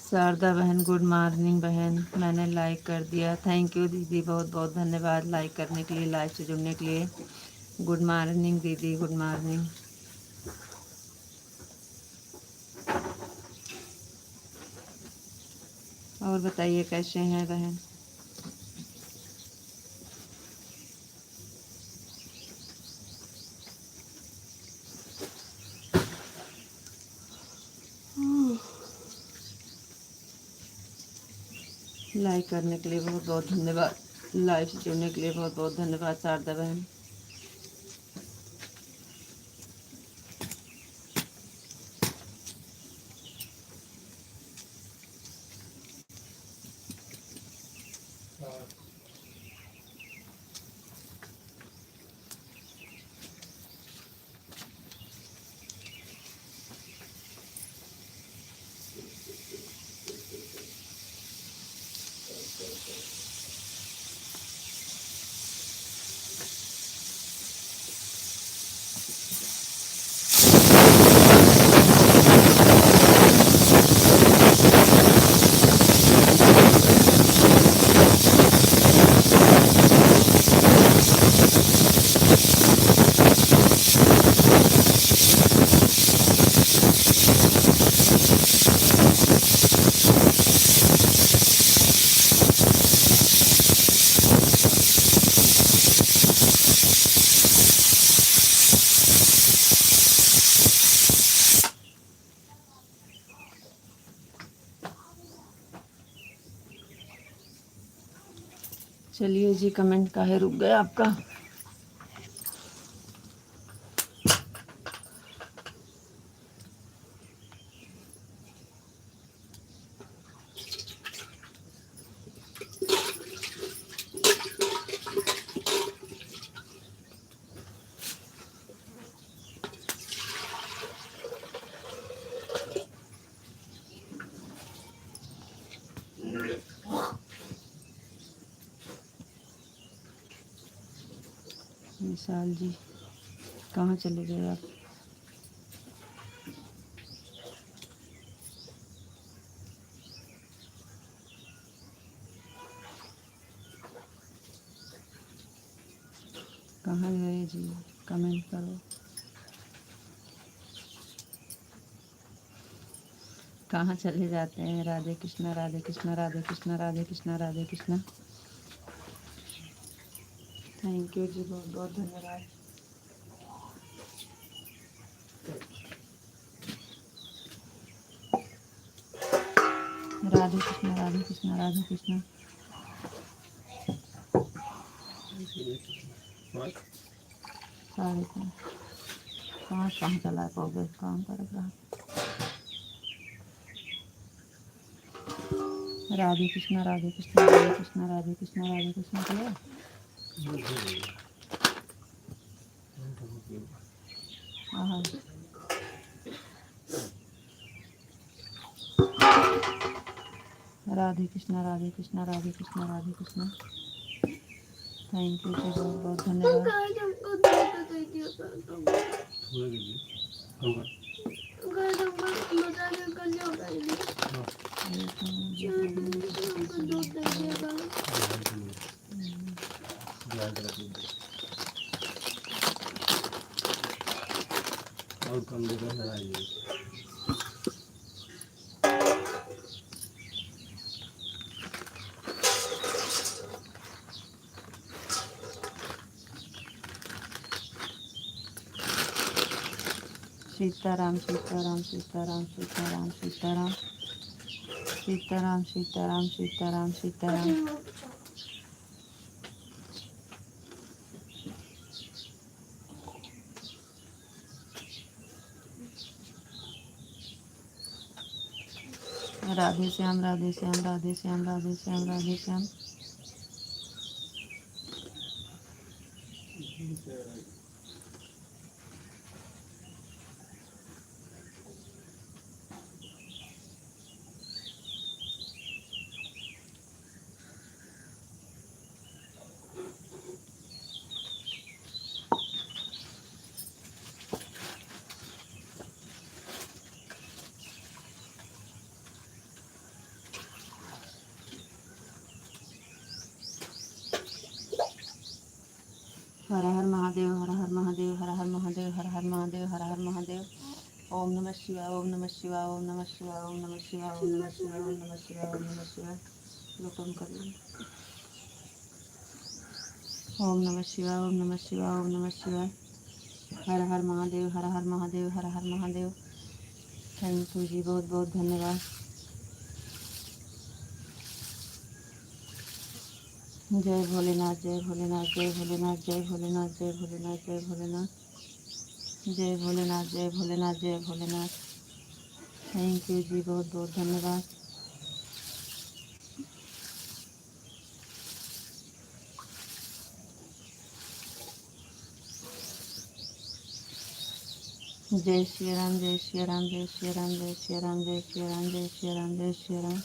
शारदा बहन, गुड मॉर्निंग बहन, मैंने लाइक कर दिया। थैंक यू दीदी, बहुत बहुत धन्यवाद लाइक करने के लिए, लाइव से जुड़ने के लिए। गुड मॉर्निंग दीदी, गुड मॉर्निंग। और बताइए कैसे हैं बहन। लाइक करने के लिए बहुत बहुत धन्यवाद, लाइव से जुड़ने के लिए बहुत बहुत धन्यवाद शारदा बहन। चलिए जी, कमेंट काहे रुक गया आपका। विशाल जी, कहाँ चले गए आप। कहाँ गए जी, कमेंट करो। कहाँ चले जाते हैं। राधे कृष्णा, राधे कृष्णा, राधे कृष्णा, राधे कृष्णा, राधे कृष्णा। थैंक यू जी, बहुत बहुत धन्यवाद। राधे कृष्णा, राधे कृष्णा, राधे कृष्णा। साढ़े कहाँ चला पाओगे, काम कर रहा। राधे कृष्णा, राधे कृष्णा, राधे कृष्णा, राधे कृष्णा, राधे कृष्णा किया। हाँ, राधे कृष्णा, राधे कृष्णा, राधे कृष्णा, राधे कृष्णा। थैंक यू जी, बहुत बहुत धन्यवाद। और कम जगह है आइए। सीताराम सीताराम सीताराम सीताराम सीताराम सीताराम सीताराम सीताराम सीताराम। राधे श्याम राधे श्याम राधे श्याम राधे श्याम राधे श्याम। हर हर महादेव हर हर महादेव हर हर महादेव हर हर महादेव हर हर महादेव। ओम नमः शिवाय ओम नमः शिवाय ओम नमः शिवाय ओम नमः शिवाय ओम नमः शिवाय ओम नमः शिवाय ओम नमः शिवाय। लोकम कर ली। ओम नमः शिवाय ओम नमः शिवाय ओम नमः शिवाय। हर हर महादेव हर हर महादेव हर हर महादेव। थैंक यू जी, बहुत बहुत धन्यवाद। जय भोलेनाथ जय भोलेनाथ जय भोलेनाथ जय भोलेनाथ जय भोलेनाथ जय भोलेनाथ जय भोलेनाथ जय भोलेनाथ जय भोलेनाथ। थैंक यू जी, बहुत बहुत धन्यवाद। जय श्री राम जय श्री राम जय श्री राम जय श्री राम जय श्री राम जय श्री राम जय श्री राम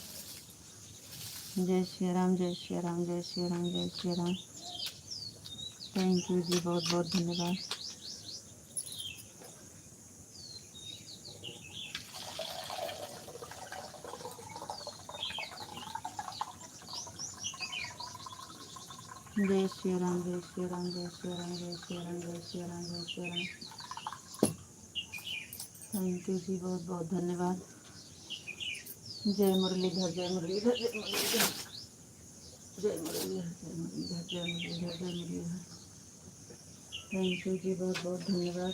जय श्री राम जय श्री राम जय श्री राम जय श्री राम। थैंक यू जी, बहुत बहुत धन्यवाद। जय श्री राम जय श्री राम जय श्री राम जय श्री राम जय श्री राम जय श्री राम। थैंक यू जी, बहुत बहुत धन्यवाद। जय मुरलीधर जय मुरलीधर जय मुरलीधर जय मुरलीधर जय मुरलीधर जय मुरलीधर जय मुरलीधर। थैंक यू जी, बहुत बहुत धन्यवाद।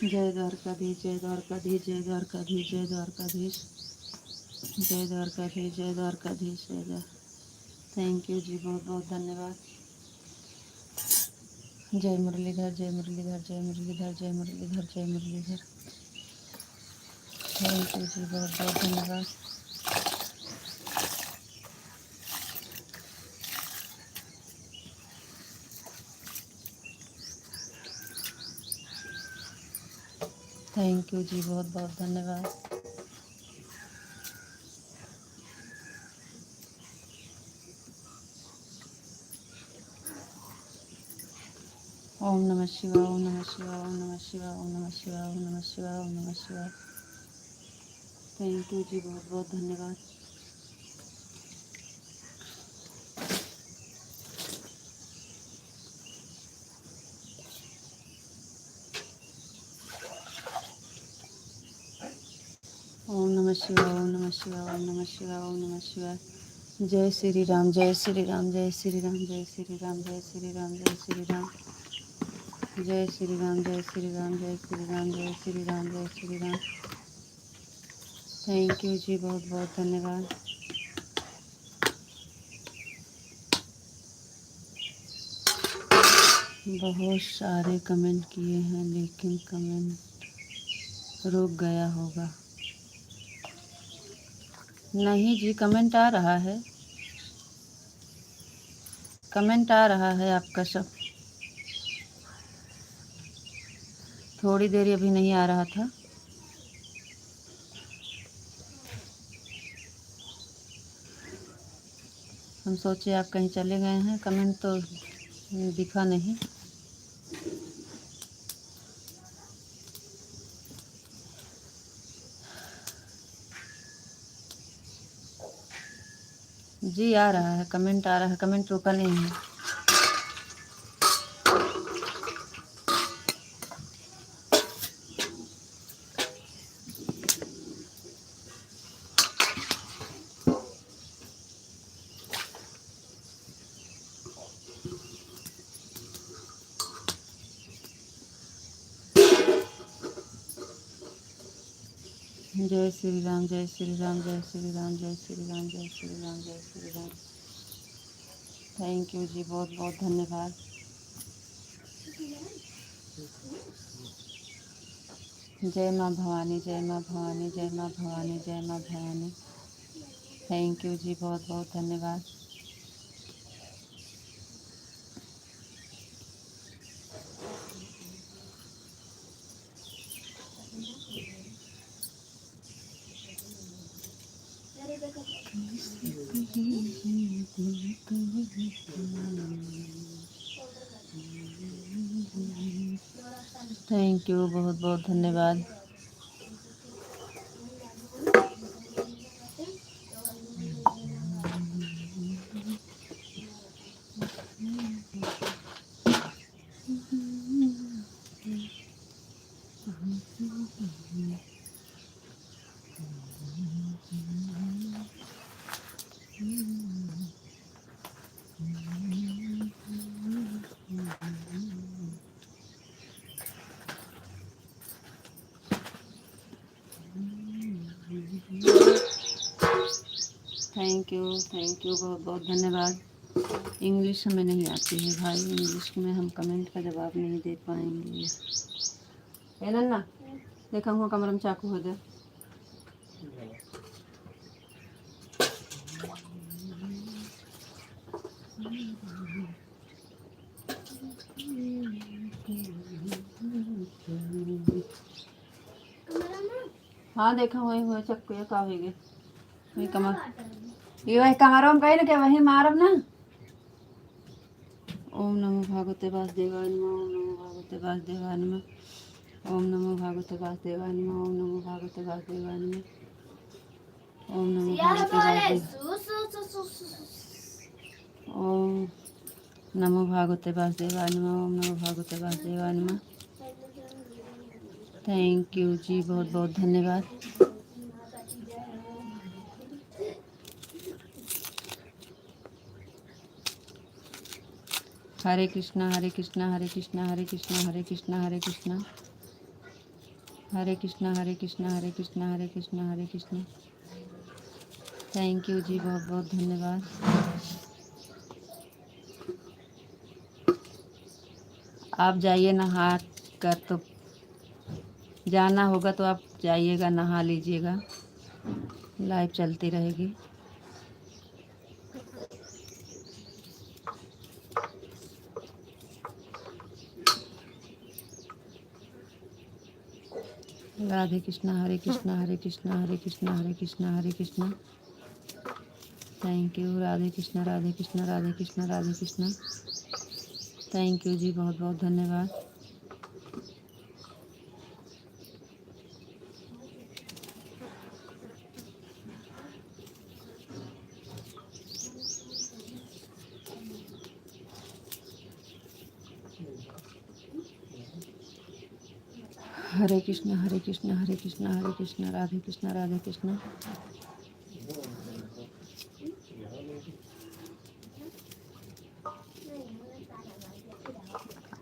जय द्वारकाधीश जय द्वारकाधीश जय द्वारकाधीश जय द्वारकाधीश जय द्वारकाधीश जय द्वारकाधीश जय द्वार। थैंक यू जी, बहुत बहुत धन्यवाद। जय मुरलीधर जय मुरलीधर जय मुरलीधर जय मुरलीधर जय मुरलीधर। थैंक यू जी, बहुत बहुत धन्यवाद। थैंक यू जी, बहुत बहुत धन्यवाद। ओम नमः शिवाय ओम नमः शिवाय ओम नमः शिवाय ओम नमः शिवाय ओम नमः शिवाय ओम नमः शिवाय। थैंक यू जी, बहुत बहुत धन्यवाद। ओम नमः शिवाय ओम नमः शिवाय ओम नमः शिवाय ओम नमः शिवाय। जय श्री राम जय श्री राम जय श्री राम जय श्री राम जय श्री राम जय श्री राम जय श्री राम जय श्री राम जय श्री राम जय श्री राम जय श्री राम। थैंक यू जी, बहुत बहुत धन्यवाद। बहुत सारे कमेंट किए हैं लेकिन कमेंट रुक गया होगा। नहीं जी, कमेंट आ रहा है। कमेंट आ रहा है आपका सब। थोड़ी देर अभी नहीं आ रहा था। हम सोचे आप कहीं चले गए हैं, कमेंट तो दिखा नहीं। जी आ रहा है, कमेंट आ रहा है, कमेंट रुका नहीं है। जय श्री राम, जय श्री राम, जय श्री राम, जय श्री राम, जय श्री राम, जय श्री राम। थैंक यू जी, बहुत बहुत धन्यवाद। जय माँ भवानी, जय माँ भवानी, जय माँ भवानी, जय माँ भवानी। थैंक यू जी, बहुत बहुत धन्यवाद। थैंक यू, बहुत बहुत धन्यवाद। थैंक यू, बहुत बहुत धन्यवाद। इंग्लिश हमें नहीं आती है भाई, इंग्लिश में हम कमेंट का जवाब नहीं दे पाएंगे। है नन्ना, देखा हुआ कमरे में चाकू हो जाए। हाँ देखा हुए चक्कू या का हो गए वही कमर, ये वही कमरों में गई ना, क्या वही मारब ना। ओम नमो भगवते वासुदेवाय नमः, ओम नमो भगवते वासुदेवाय नमः, ओम नमो भगवते वासुदेवाय नमः, ओम नमो भगवते वासुदेवाय नमः, ओम नमो भगवते ओम नमो भगवते वासुदेवाय नमः, ओम नमो भगवते वासुदेवाय नमः। थैंक यू जी, बहुत बहुत धन्यवाद। हरे कृष्णा, हरे कृष्णा, हरे कृष्णा, हरे कृष्णा, हरे कृष्णा, हरे कृष्णा, हरे कृष्णा, हरे कृष्णा, हरे कृष्णा, हरे कृष्णा, हरे कृष्णा। थैंक यू जी, बहुत बहुत धन्यवाद। आप जाइए नहा कर, तो जाना होगा तो आप जाइएगा, नहा लीजिएगा, लाइव चलती रहेगी। Radhe Krishna, Hare Krishna, Hare Krishna, Hare Krishna, Hare Krishna, Hare Krishna. Thank you, Radhe Krishna, Radhe Krishna, Radhe Krishna, Radhe Krishna. Thank you ji, बहुत बहुत धन्यवाद। हरे कृष्णा, हरे कृष्णा, हरे कृष्णा, हरे कृष्णा, राधे कृष्णा, राधे कृष्णा।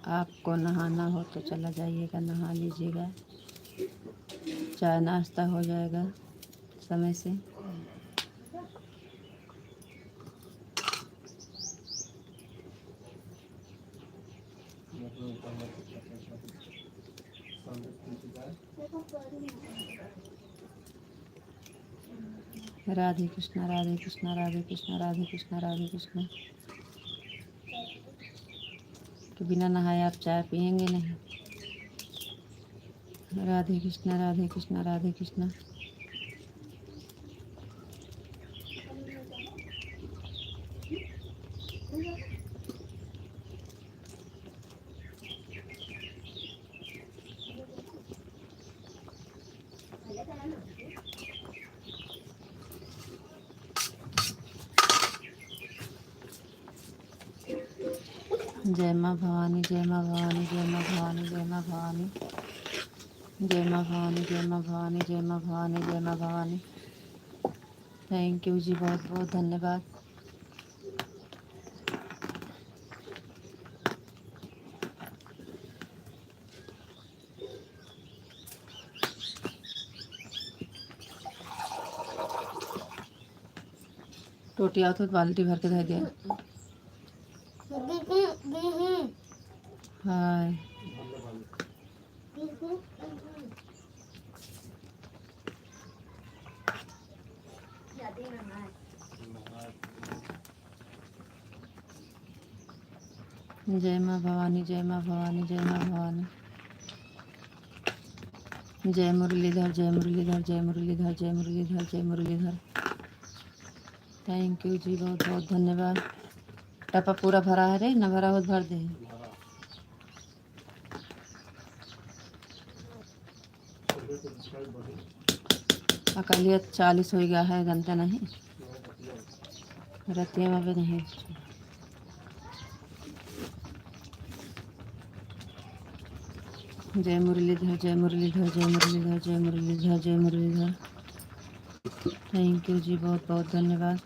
आपको नहाना हो तो चला जाइएगा, नहा लीजिएगा, चाय नाश्ता हो जाएगा समय से। राधे कृष्णा, राधे कृष्णा, राधे कृष्णा, राधे कृष्णा, राधे कृष्णा। कि बिना नहाए आप चाय पियेंगे नहीं। राधे कृष्णा राधे कृष्णा राधे कृष्णा। जय माँ भवानी जय माँ भवानी जय माँ भवानी जय माँ भवानी जय माँ भवानी जय माँ भवानी जय माँ भवानी जय माँ भवानी। थैंक यू जी, बहुत बहुत धन्यवाद। टोटी आओ तो बाल्टी भर के धर दिया। हाय जय माँ भवानी जय माँ भवानी जय माँ भवानी। जय मुरलीधर जय मुरलीधर जय मुरलीधर जय मुरलीधर जय मुरलीधर। थैंक यू जी, बहुत बहुत धन्यवाद। टपा पूरा भरा है रे, न भरा हो तो भर दे। अकलियत 40 हो गया है, घंटा नहीं रतिया में भी नहीं। जय मुरलीधर जय मुरलीधर जय मुरलीधर जय मुरलीधर जय मुरलीधर। थैंक यू जी, बहुत बहुत धन्यवाद।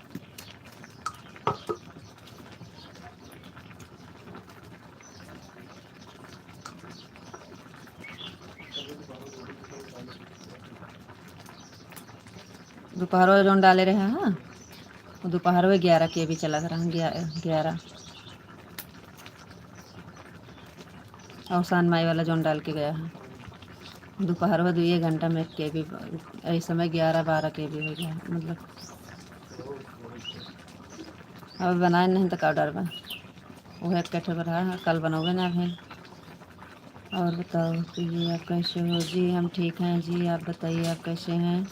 दोपहर में जोन डाले रहे हैं, हाँ वो दोपहर में 11 के भी चला रहा 11 अवसान माई वाला जोन डाल के गया है। दोपहर में 2 घंटा में के भी इस समय 11-12 के भी हो गया। मतलब अब बनाए नहीं तो का डरबा, वह एक कट्ठे पर है, कल बनोगे ना भाई। और बताओ कि जी आप कैसे हो? जी हम ठीक हैं जी, आप बताइए आप कैसे हैं?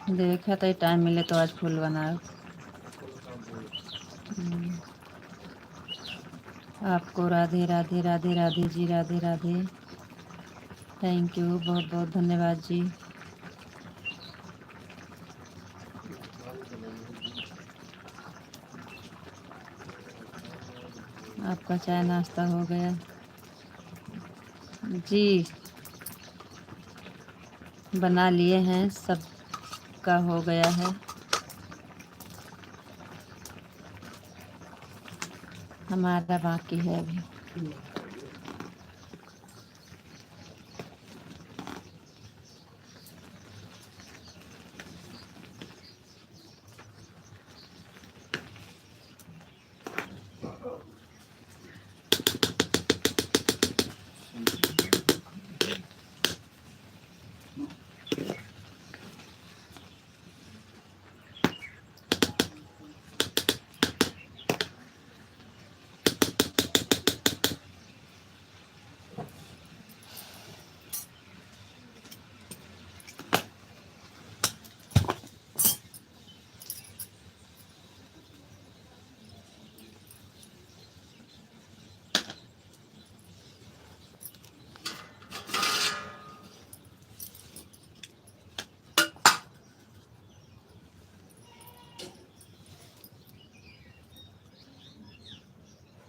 देखा तो टाइम मिले तो आज फूल बनाओ। आपको राधे राधे राधे राधे जी, राधे राधे। थैंक यू, बहुत बहुत धन्यवाद जी। आपका चाय नाश्ता हो गया जी? बना लिए हैं, सब का हो गया है। हमारा बाकी है अभी।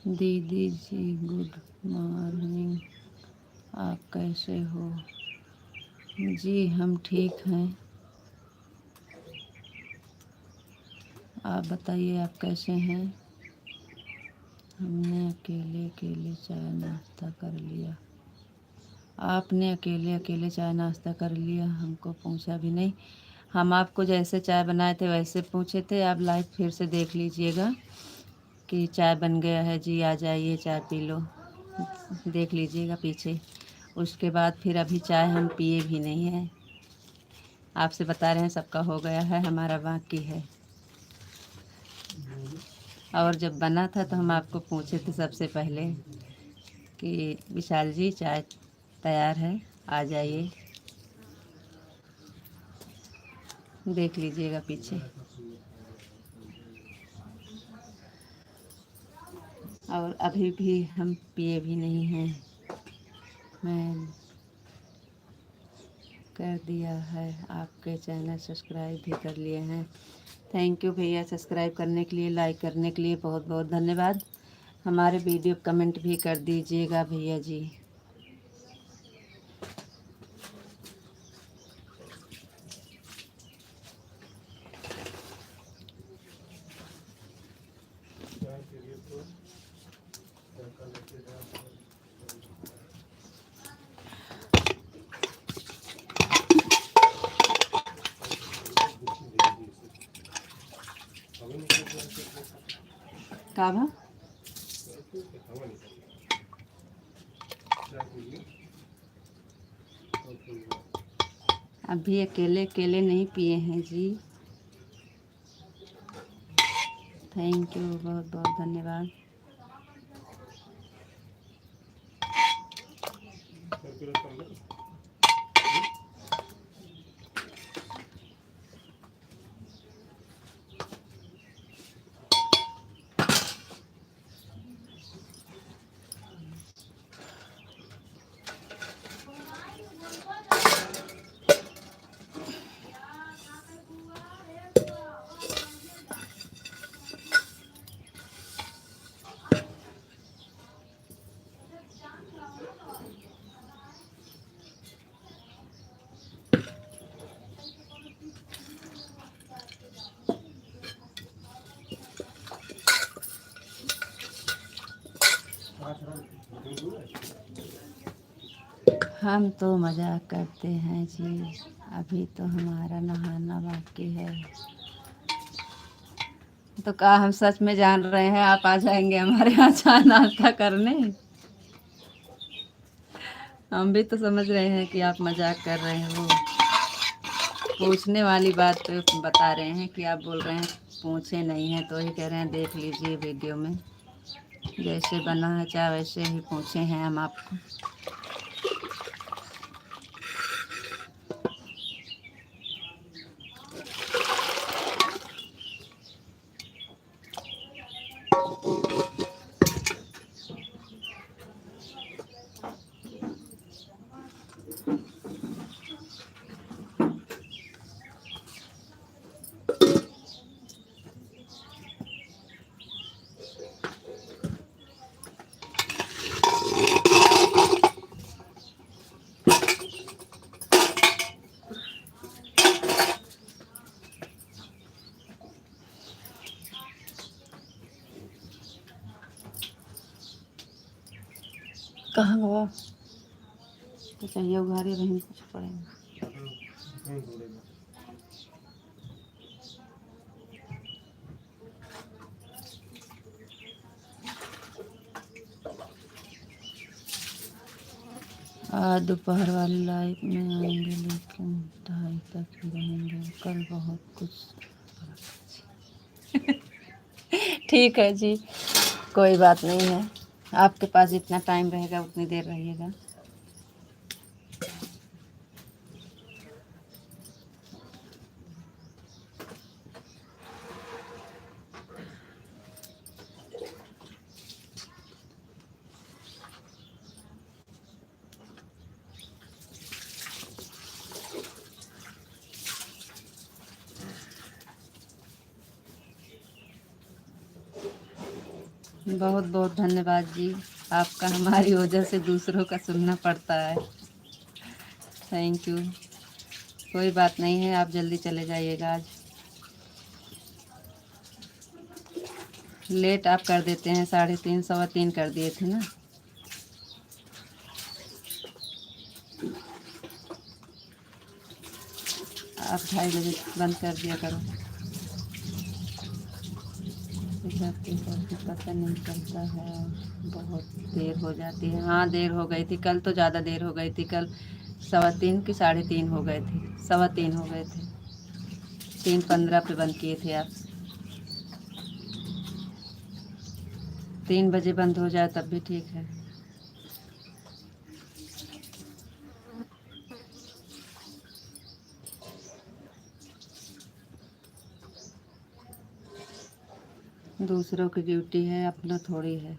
दीदी जी गुड मॉर्निंग, आप कैसे हो? जी हम ठीक हैं, आप बताइए आप कैसे हैं? हमने अकेले अकेले चाय नाश्ता कर लिया। आपने अकेले अकेले चाय नाश्ता कर लिया, हमको पूछा भी नहीं। हम आपको जैसे चाय बनाए थे वैसे पूछे थे। आप लाइव फिर से देख लीजिएगा कि चाय बन गया है जी, आ जाइए चाय पी लो, देख लीजिएगा पीछे। उसके बाद फिर अभी चाय हम पिए भी नहीं हैं। आपसे बता रहे हैं सबका हो गया है, हमारा बाकी है। और जब बना था तो हम आपको पूछे थे सबसे पहले कि विशाल जी चाय तैयार है, आ जाइए। देख लीजिएगा पीछे। और अभी भी हम पिए भी नहीं हैं। मैं कर दिया है, आपके चैनल सब्सक्राइब भी कर लिए हैं। थैंक यू भैया, सब्सक्राइब करने के लिए, लाइक करने के लिए बहुत बहुत धन्यवाद। हमारे वीडियो कमेंट भी कर दीजिएगा भैया जी। का भा अभी अकेले अकेले नहीं पिए हैं जी। थैंक यू, बहुत बहुत धन्यवाद। हम तो मजाक करते हैं जी, अभी तो हमारा नहाना बाकी है। तो क्या हम सच में जान रहे हैं आप आ जाएंगे हमारे यहाँ चाय नाश्ता करने? हम भी तो समझ रहे हैं कि आप मजाक कर रहे हैं। वो पूछने वाली बात तो बता रहे हैं कि आप बोल रहे हैं पूछे नहीं हैं, तो ही कह रहे हैं देख लीजिए वीडियो में जैसे बना है चाय वैसे ही पूछे हैं हम आपको। कहाँ गवा तो चाहिए उघारे रही कुछ पड़ेगा। आज दोपहर वाली लाइफ में आएंगे लेकिन 2:30 तक ही रहेंगे, कल बहुत कुछ। ठीक है जी, कोई बात नहीं है, आपके पास जितना टाइम रहेगा उतनी देर रहिएगा। बहुत बहुत धन्यवाद जी, आपका हमारी वजह से दूसरों का सुनना पड़ता है। थैंक यू, कोई बात नहीं है, आप जल्दी चले जाइएगा। आज लेट आप कर देते हैं, 3:30 3:15 कर दिए थे ना। आप 2:30 बजे बंद कर दिया करो। पता नहीं चलता है, बहुत देर हो जाती है। हाँ देर हो गई थी कल, तो ज़्यादा देर हो गई थी कल। 3:15 कि 3:30 हो गए थे, 3:15 हो गए थे। 3:15 पे बंद किए थे आप। 3 बजे बंद हो जाए तब भी ठीक है। दूसरों की ड्यूटी है, अपना थोड़ी है।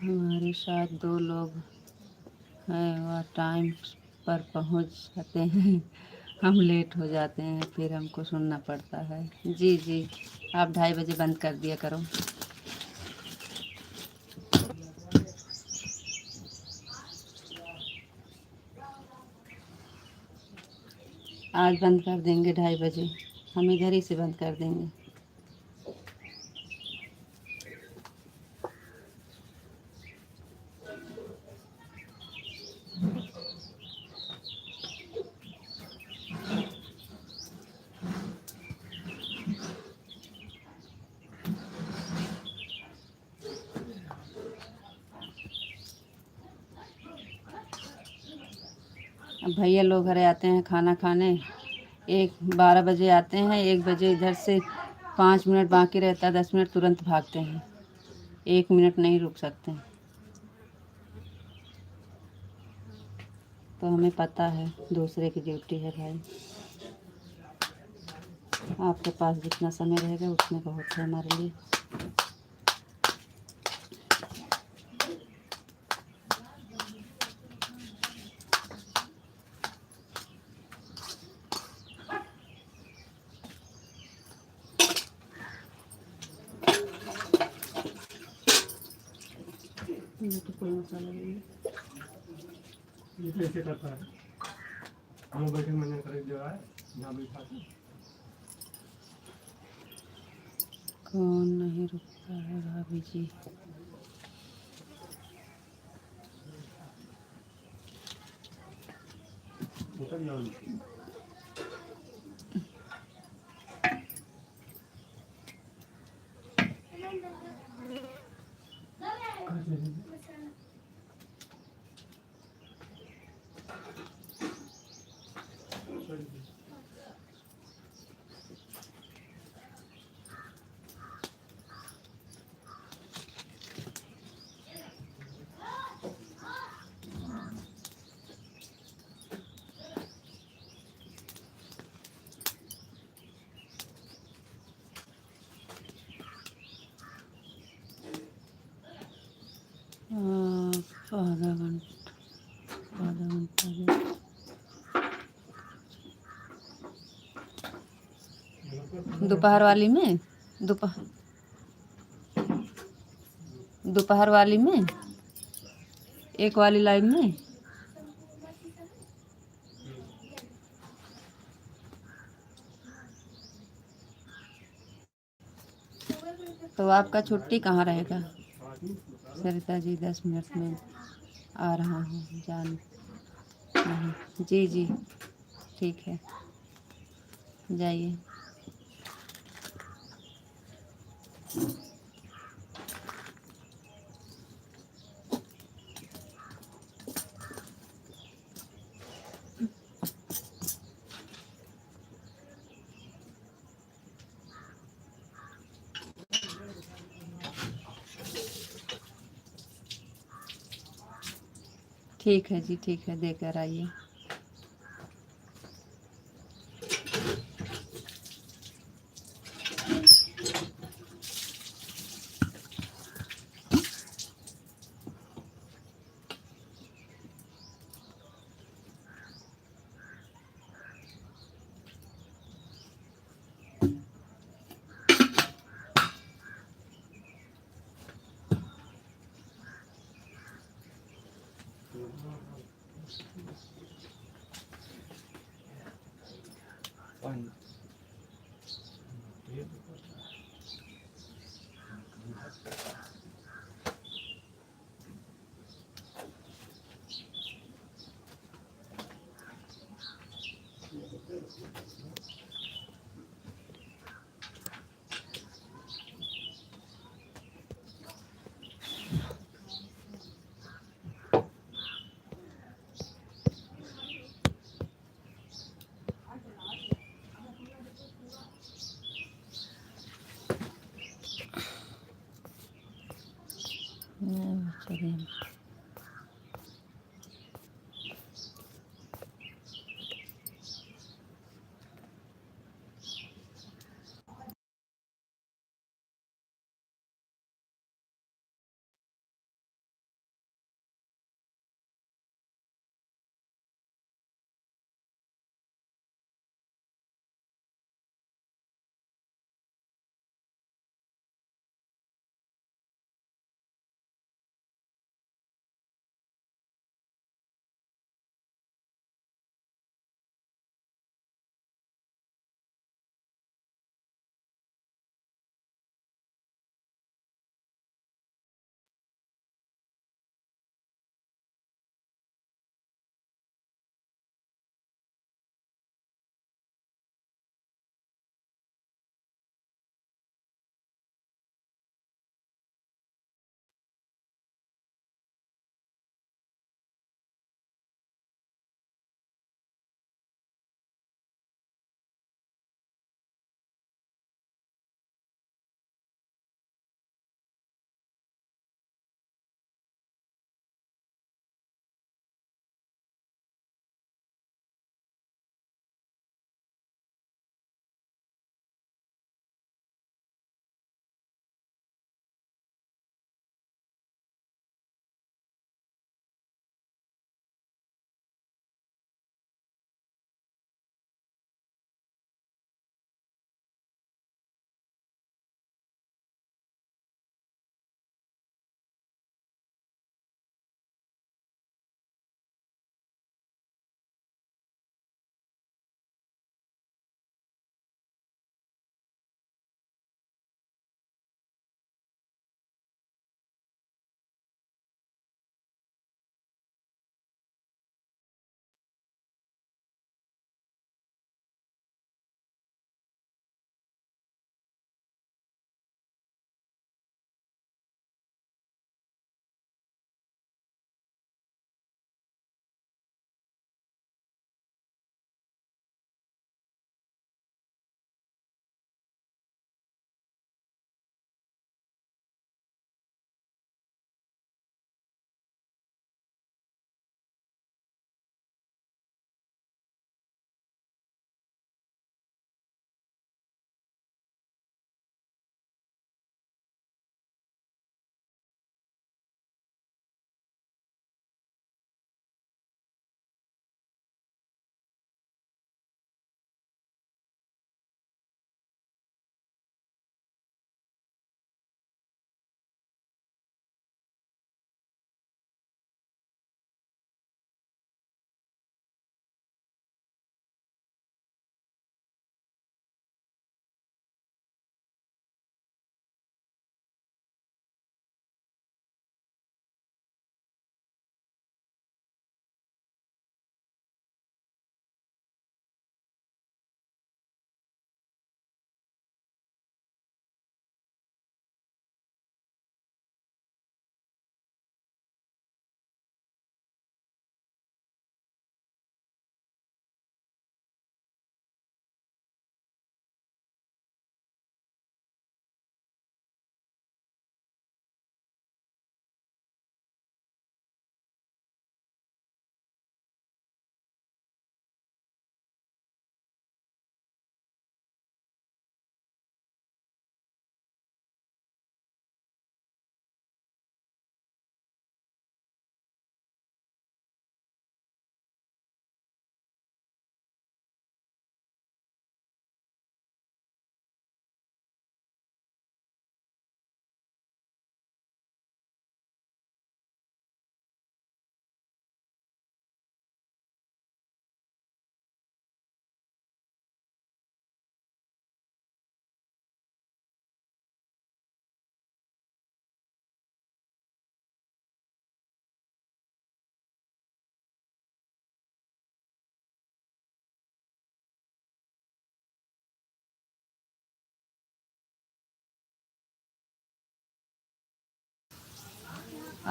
हमारे साथ 2 लोग हैं, वह टाइम पर पहुंच जाते हैं, हम लेट हो जाते हैं, फिर हमको सुनना पड़ता है। जी जी, आप 2:30 बजे बंद कर दिया करो। आज बंद कर देंगे 2:30 बजे, हम इधर ही से बंद कर देंगे। अब भैया लोग घरे आते हैं खाना खाने, 12 बजे आते हैं, 1 बजे इधर से 5 मिनट बाकी रहता है, 10 मिनट तुरंत भागते हैं, 1 मिनट नहीं रुक सकते। तो हमें पता है दूसरे की ड्यूटी है भाई। आपके पास जितना समय रहेगा उतने बहुत है हमारे लिए। ये तो कोई मसाला नहीं है। ये कैसे करता है? हम बैठे मैंने खरीद दिया है, यहाँ बैठा के। कौन नहीं रुकता है भाभी जी? निकल जाओ। आधा घंटा दोपहर वाली में, दोपहर वाली में, एक वाली लाइव में। तो आपका छुट्टी कहाँ रहेगा? सरिता जी 10 मिनट में आ रहा हूँ, जान नहीं। जी जी ठीक है, जाइए। ठीक है जी, ठीक है, देकर आइए। चलिए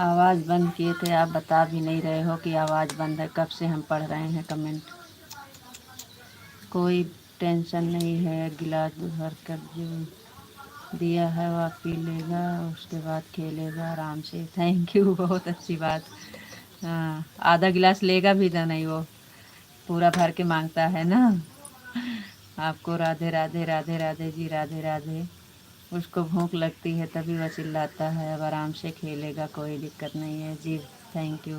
आवाज़ बंद किए थे, आप बता भी नहीं रहे हो कि आवाज़ बंद है। कब से हम पढ़ रहे हैं कमेंट। कोई टेंशन नहीं है, गिलास भर कर जो दिया है वो आप पी लेगा, उसके बाद खेलेगा आराम से। थैंक यू, बहुत अच्छी बात। हाँ, आधा गिलास लेगा भी तो नहीं, वो पूरा भर के मांगता है ना। आपको राधे राधे, राधे राधे जी, राधे राधे। उसको भूख लगती है तभी वह चिल्लाता है, अब आराम से खेलेगा, कोई दिक्कत नहीं है जी। Thank you.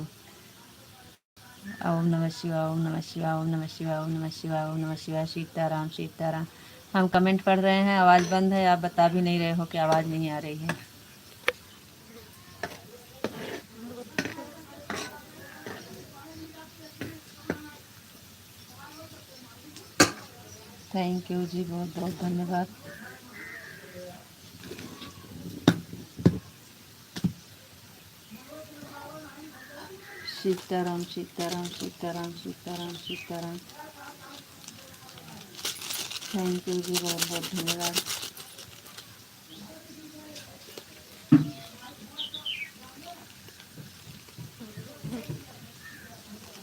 ओम नमः शिवाय, ओम नमः शिवाय, ओम नमः शिवाय, ओम नमः शिवाय, ओम नमः शिवाय। सीताराम सीताराम। हम कमेंट पढ़ रहे हैं, आवाज़ बंद है, आप बता भी नहीं रहे हो कि आवाज़ नहीं आ रही है। थैंक यू जी, बहुत बहुत धन्यवाद। सीताराम सीताराम सीताराम सीताराम सीताराम। थैंक यू जी, बहुत बहुत धन्यवाद।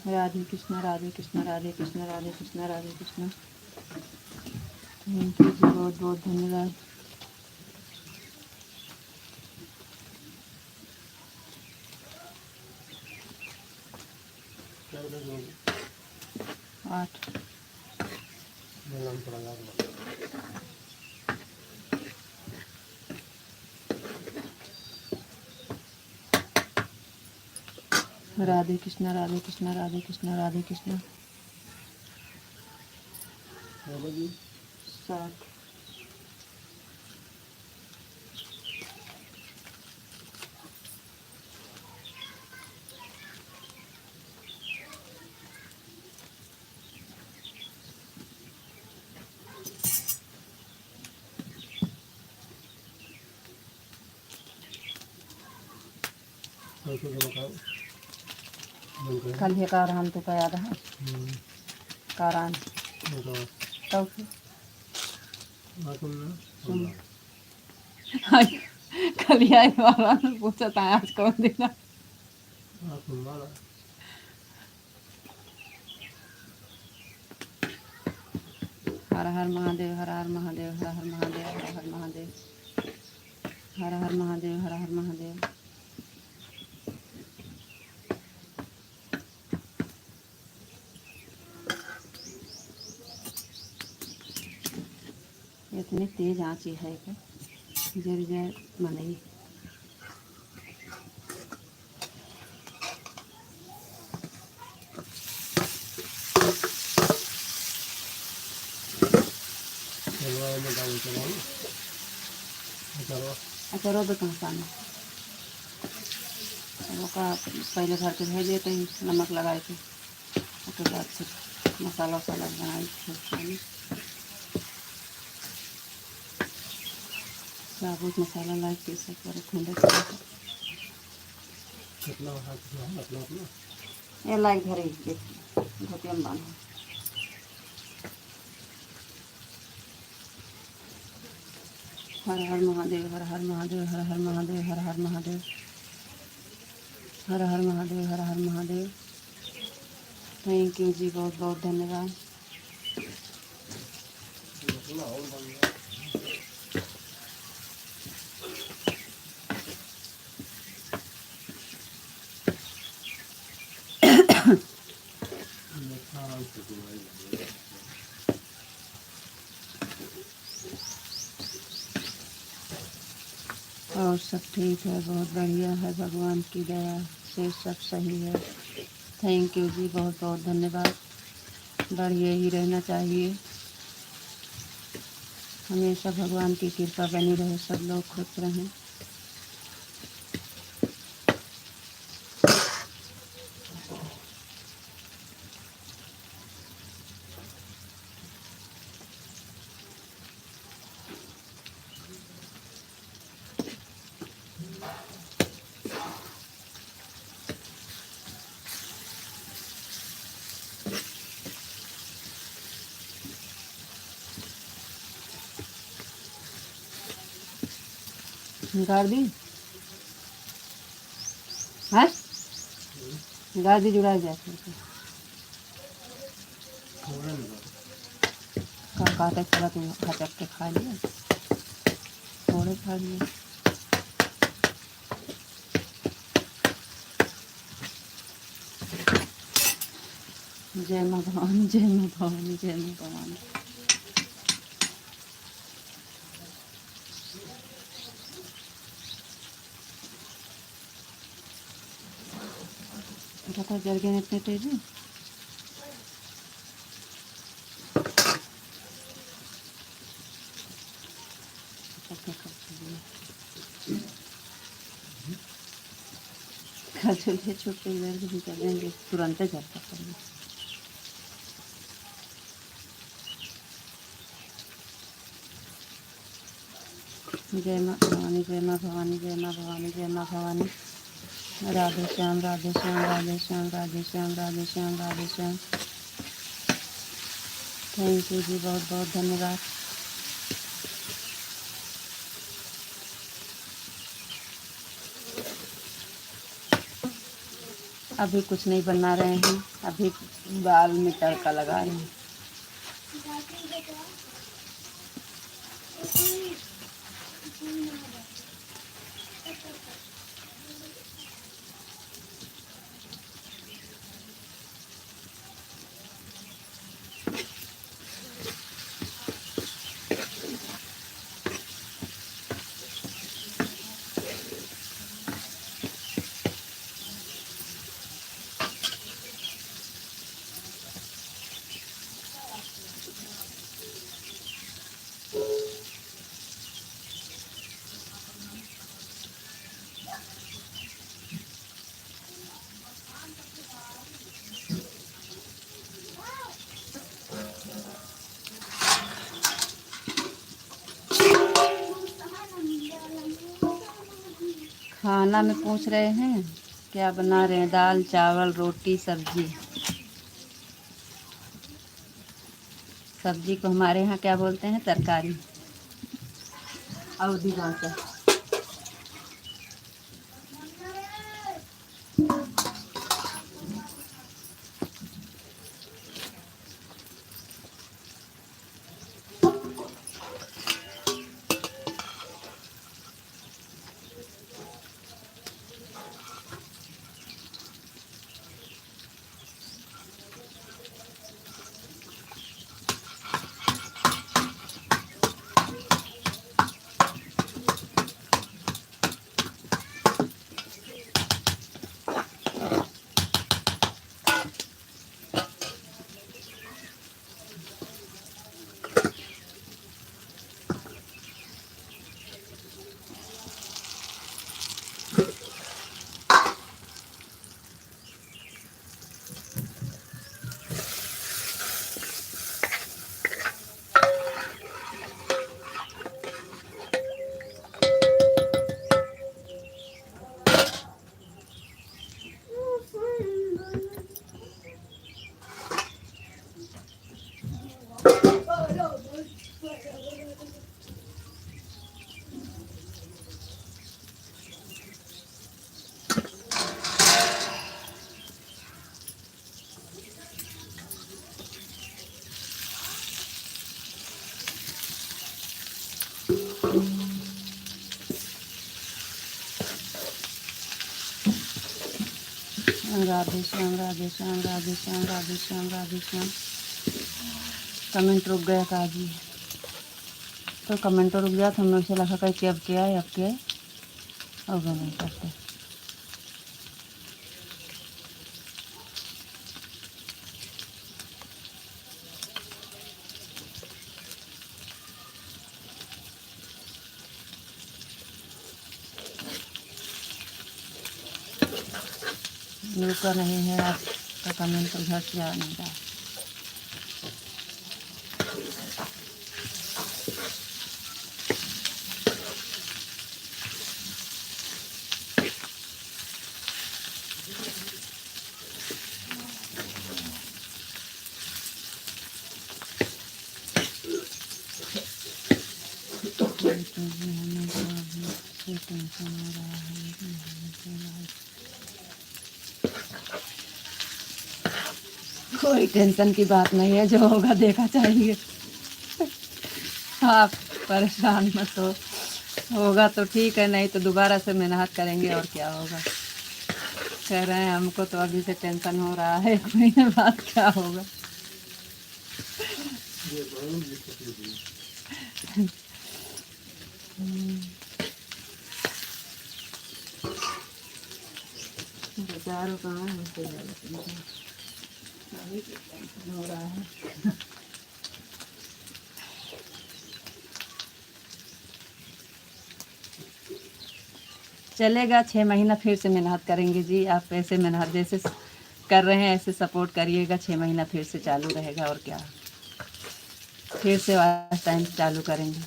राधे कृष्ण, राधे कृष्ण, राधे कृष्ण, राधे कृष्ण, राधे कृष्ण। थैंक यू जी, बहुत बहुत धन्यवाद। क्या बोले जो 8। नाम पड़ा राधे कृष्ण, राधे कृष्ण, राधे कृष्ण, राधे कृष्ण। जी 7। तो बताओ बनकर कल है कारहान तो का याद है कारहान। बताओ तब फिर तुम ना सुन। कल यार कारहान पूछा था आज कौन देना। तुम वाला हर हर महादेव, हर हर महादेव, हर हर महादेव, हर हर महादेव, हर हर महादेव, हर हर महादेव। इतनी तेज आँची है कि जर जय मनई। चलो मैं डाल चलाऊँ चलो अच्छा रो दो कहाँ पानी। वो का पहले भर के भेज देते हैं, नमक लगाए थे, उसके बाद फिर मसाला वसाला बनाई फिर पानी। साबुत मसाला ला के सब पर ठंडे कितना हाथ है अपना अपना ये लाइक धरे धोतिया में बांधो। हर हर महादेव, हर हर महादेव, हर हर महादेव, हर हर महादेव, हर हर महादेव, हर हर महादेव। थैंक यू जी, बहुत बहुत धन्यवाद। अपना और बन गया आराम से तुम्हारी और सब ठीक है, बहुत बढ़िया है, भगवान की दया से सब सही है। थैंक यू जी, बहुत बहुत धन्यवाद। बढ़िया ही रहना चाहिए, हमेशा भगवान की कृपा बनी रहे, सब लोग खुश रहें। गाड़ दी है, गाड़ दी जुड़ा जाए थोड़ा नहीं का कहते चला तुम हचक के खा लिया थोड़े खाइए। जय माँ भवानी, जय माँ भवानी, जय माँ भवानी। पता जल गए इतने तेज है। चूल्हे छुप के इधर भी कर देंगे, तुरंत जल पकड़ेंगे। जय माँ भवानी, जय माँ भवानी, जय माँ भवानी, जय माँ भवानी। राधे श्याम, राधे श्याम, राधे श्याम, राधे श्याम, राधे श्याम, राधे श्याम। थैंक यू जी, बहुत बहुत धन्यवाद। अभी कुछ नहीं बना रहे हैं, अभी दाल में तड़का लगा रहे हैं। खाना में पूछ रहे हैं क्या बना रहे हैं? दाल चावल रोटी सब्जी। सब्जी को हमारे यहाँ क्या बोलते हैं? तरकारी, अवधी भाषा। राधे श्याम, राधे श्याम, राधे श्याम, राधे श्याम, राधे श्याम। कमेंट रुक गया काजी, तो कमेंट रुक गया तो हमने उसे लगा कर कि अब क्या है, अब क्या है, अब नहीं करते। रुका नहीं है आपका कमेंट, तो घर से आ नहीं रहा। टेंशन हो रहा है, कोई टेंशन की बात नहीं है, जो होगा देखा जाएंगे। आप परेशान मत हो, होगा तो ठीक है, नहीं तो दोबारा से मेहनत करेंगे और क्या होगा। कह रहे हैं हमको तो अभी से टेंशन हो रहा है, एक महीने बाद क्या होगा। ये बहन जी को दे दी। बेचारों कहाँ होते हैं, अभी तो टेंशन हो रहा है। चलेगा, 6 महीना फिर से मेहनत करेंगे जी। आप ऐसे मेहनत जैसे कर रहे हैं ऐसे सपोर्ट करिएगा, 6 महीना फिर से चालू रहेगा और क्या। फिर से वास्ट टाइम चालू करेंगे,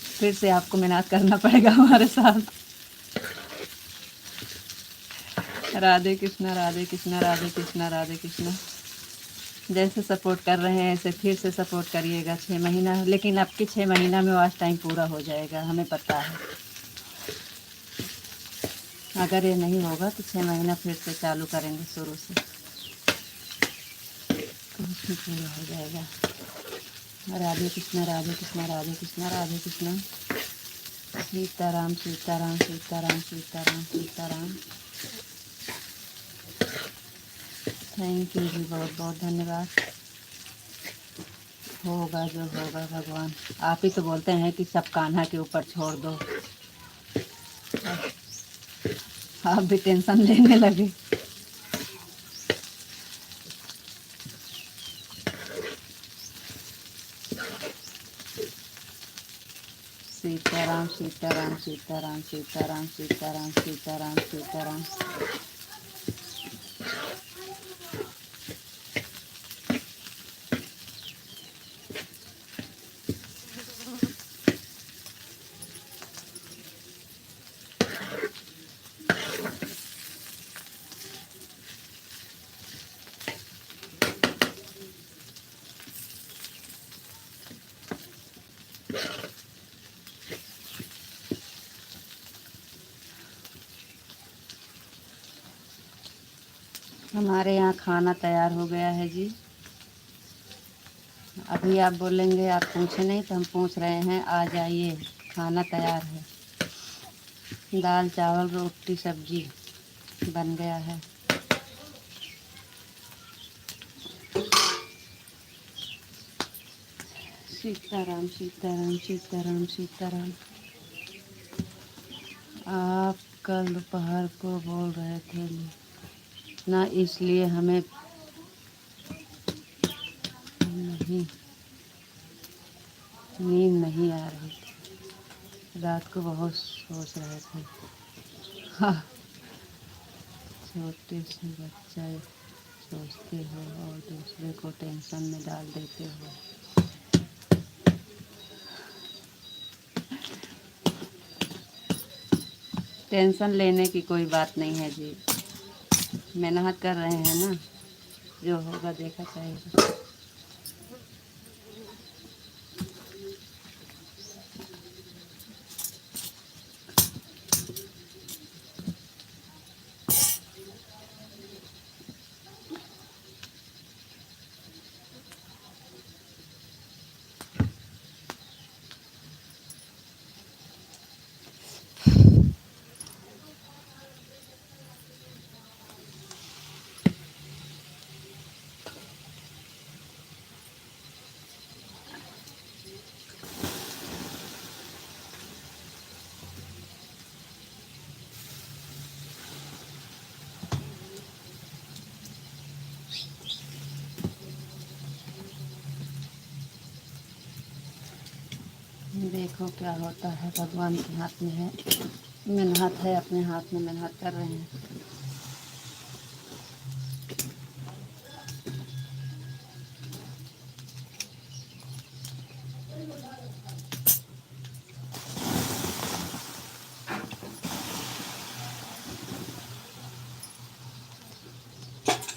फिर से आपको मेहनत करना पड़ेगा हमारे साथ। राधे कृष्णा राधे कृष्णा राधे कृष्णा राधे कृष्णा। जैसे सपोर्ट कर रहे हैं ऐसे फिर से सपोर्ट करिएगा। 6 महीना, लेकिन आपके 6 महीना में वास्ट टाइम पूरा हो जाएगा, हमें पता है। अगर ये नहीं होगा तो 6 महीना फिर से चालू करेंगे शुरू से, तो उसमें पूरा हो जाएगा। राधे कृष्णा राधे कृष्णा राधे कृष्णा राधे कृष्णा। सीताराम सीताराम सीताराम सीताराम सीताराम। थैंक यू जी, बहुत बहुत धन्यवाद। होगा जो होगा भगवान, आप ही तो बोलते हैं कि सब कान्हा के ऊपर छोड़ दो। आप भी टेंशन लेने लगे। सीताराम सीताराम सीताराम सीताराम सीताराम सीताराम सीताराम। हमारे यहाँ खाना तैयार हो गया है जी। अभी आप बोलेंगे आप पूछे नहीं तो हम पूछ रहे हैं, आ जाइए, खाना तैयार है। दाल चावल रोटी सब्जी बन गया है। सीताराम सीताराम सीताराम सीताराम। आप कल दोपहर को बोल रहे थे ना, इसलिए हमें नहीं नींद नहीं आ रही थी, रात को बहुत सोच रहे थे। हाँ, छोटे से बच्चा सोचते हो और दूसरे को टेंशन में डाल देते हो। टेंशन लेने की कोई बात नहीं है जी, मेहनत कर रहे हैं ना, जो होगा देखा जाएगा। देखो क्या होता है, भगवान के हाथ में है। मेहनत है, अपने हाथ में मेहनत कर रहे हैं।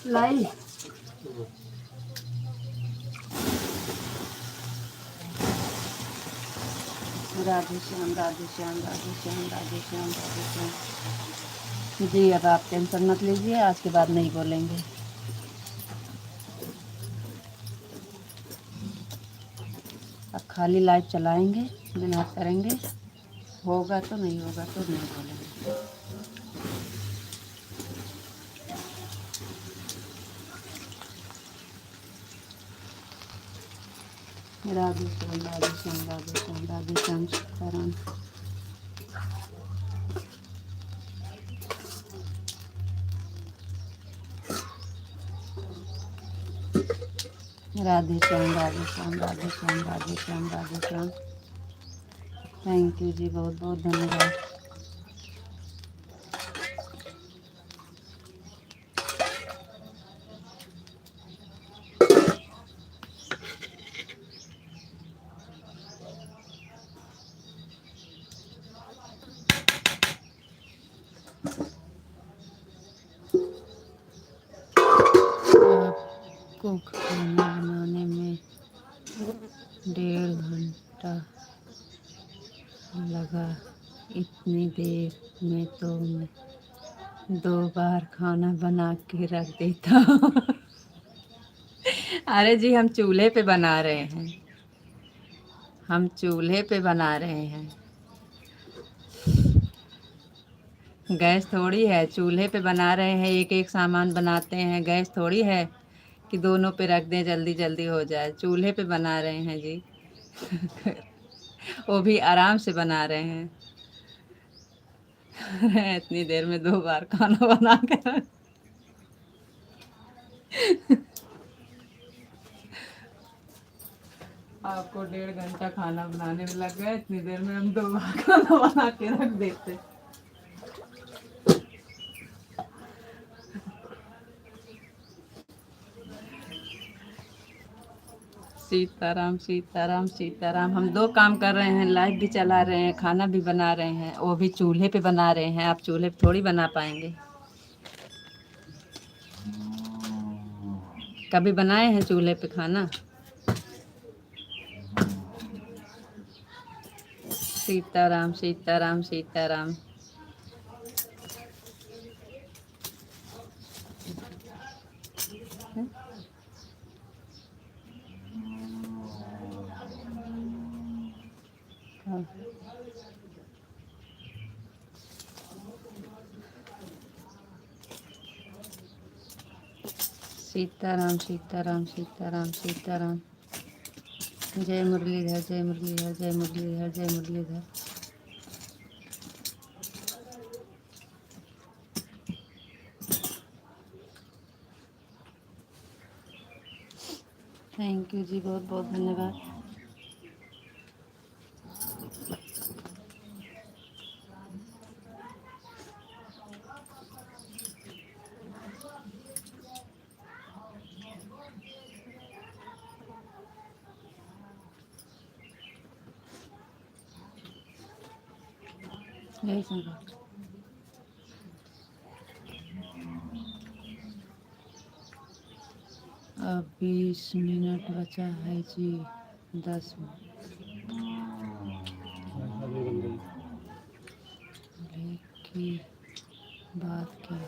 लाई राधे श्याम राधे श्याम राधे श्याम राधे श्याम राधे श्याम। जी अब आप टेंशन मत लीजिए, आज के बाद नहीं बोलेंगे। अब खाली लाइव चलाएंगे, मेहनत करेंगे, होगा तो नहीं होगा तो नहीं बोलेंगे। राधे श्याम राधे श्याम राधे श्याम राधे श्याम सीताराम। राधे श्याम राधे श्याम राधे श्याम राधे श्याम राधे श्याम। थैंक यू जी, बहुत बहुत धन्यवाद। आपको खाना बनाने में 1.5 घंटा लगा, इतनी देर में तो मैं 2 बार खाना बना के रख देता हूँ। अरे जी, हम चूल्हे पे बना रहे हैं, हम चूल्हे पे बना रहे हैं, गैस थोड़ी है। चूल्हे पे बना रहे हैं, एक एक सामान बनाते हैं, गैस थोड़ी है कि दोनों पे रख दें जल्दी जल्दी हो जाए। चूल्हे पे बना रहे हैं जी। वो भी आराम से बना रहे हैं। इतनी देर में 2 बार खाना बना कर आपको 1.5 घंटा खाना बनाने में लग गया, इतनी देर में हम 2 बार खाना बना के रख देते। सीताराम सीताराम सीताराम। हम 2 काम कर रहे हैं, लाइव भी चला रहे हैं, खाना भी बना रहे हैं, वो भी चूल्हे पे बना रहे हैं। आप चूल्हे पे थोड़ी बना पाएंगे। कभी बनाए हैं चूल्हे पे खाना? सीताराम सीताराम सीताराम। हाँ। सीताराम सीताराम सीताराम सीताराम। जय मुरलीधर जय मुरलीधर जय मुरलीधर जय मुरलीधर। थैंक यू जी, बहुत बहुत धन्यवाद। जय श्री राम। अब 20 मिनट बचा है जी, 10 मिनट की बात क्या,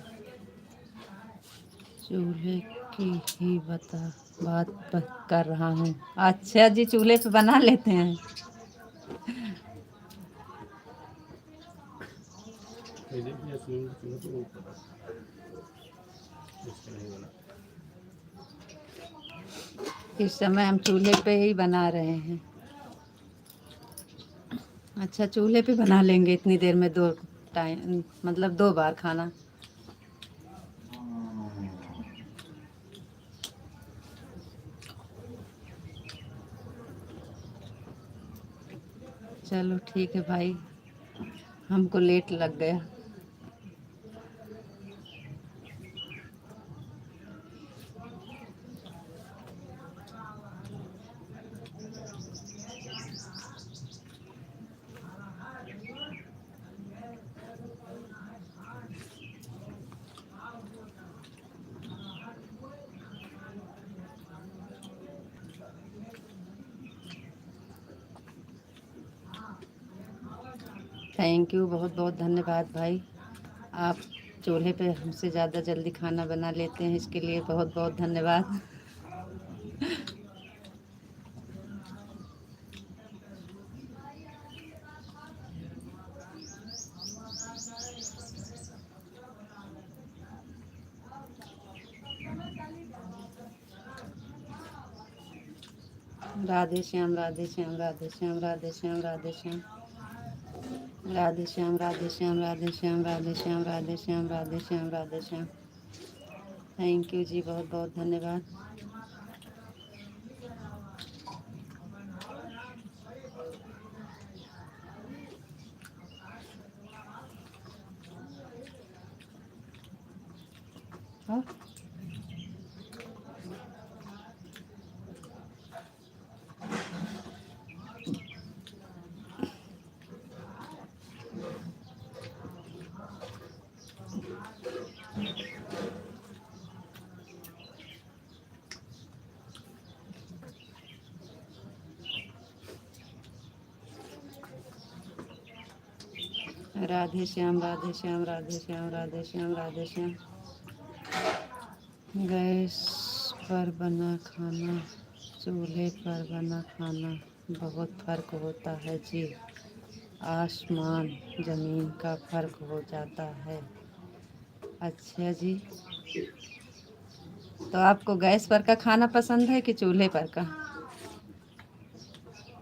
चूल्हे की ही बात कर रहा हूँ। अच्छा जी, चूल्हे पे बना लेते हैं। इस समय हम चूल्हे पे ही बना रहे हैं। अच्छा, चूल्हे पे बना लेंगे इतनी देर में 2 टाइम, मतलब 2 बार खाना। चलो ठीक है भाई, हमको लेट लग गया। थैंक यू, बहुत बहुत धन्यवाद भाई। आप चूल्हे पे हमसे ज़्यादा जल्दी खाना बना लेते हैं, इसके लिए बहुत बहुत धन्यवाद। राधे श्याम राधे श्याम राधे श्याम राधे श्याम राधे श्याम राधे श्याम राधे श्याम राधे श्याम राधे श्याम राधे श्याम राधे श्याम राधे श्याम। थैंक यू जी, बहुत बहुत धन्यवाद। हाँ? राधे श्याम राधे श्याम राधे श्याम राधे श्याम राधे श्याम। गैस पर बना खाना, चूल्हे पर बना खाना बहुत फ़र्क होता है जी। आसमान ज़मीन का फ़र्क हो जाता है। अच्छा जी, तो आपको गैस पर का खाना पसंद है कि चूल्हे पर का?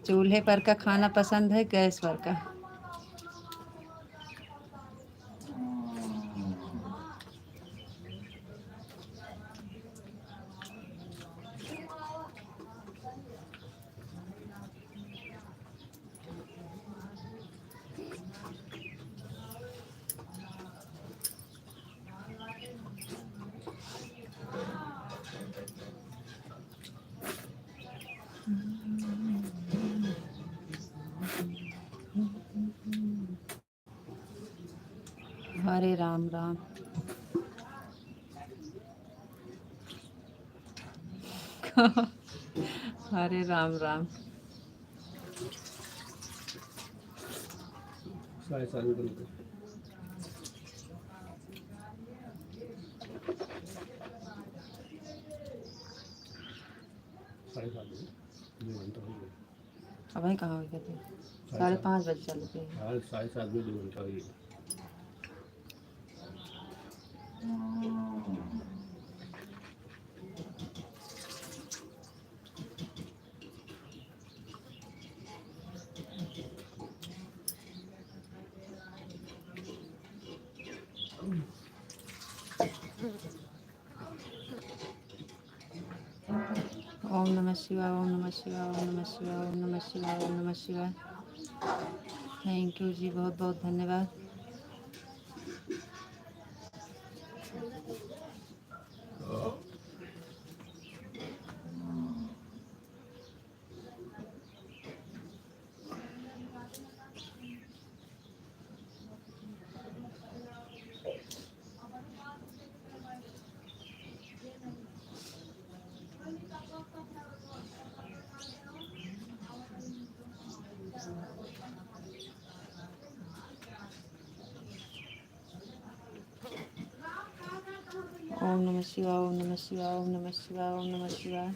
चूल्हे पर का खाना पसंद है गैस पर का? हरे राम राम। हरे राम राम। साढ़े 7 बजे तक साढ़े 7 बजे 2 घंटा हो गया। अब वहीं कहाँ हो गए थे? 5:30 बजे चल गए। हाँ, 7:30 बजे 2 घंटा हो गया। ओम नमः शिवाय, ओम नमः शिवाय, ओम नमः शिवाय, ओम नमः शिवाय, ओम नमः शिवाय। थैंक यू जी, बहुत बहुत धन्यवाद। ओम नमः शिवाय, ओम नमः शिवाय, ओम नमः शिवाय, ओम नमः शिवाय।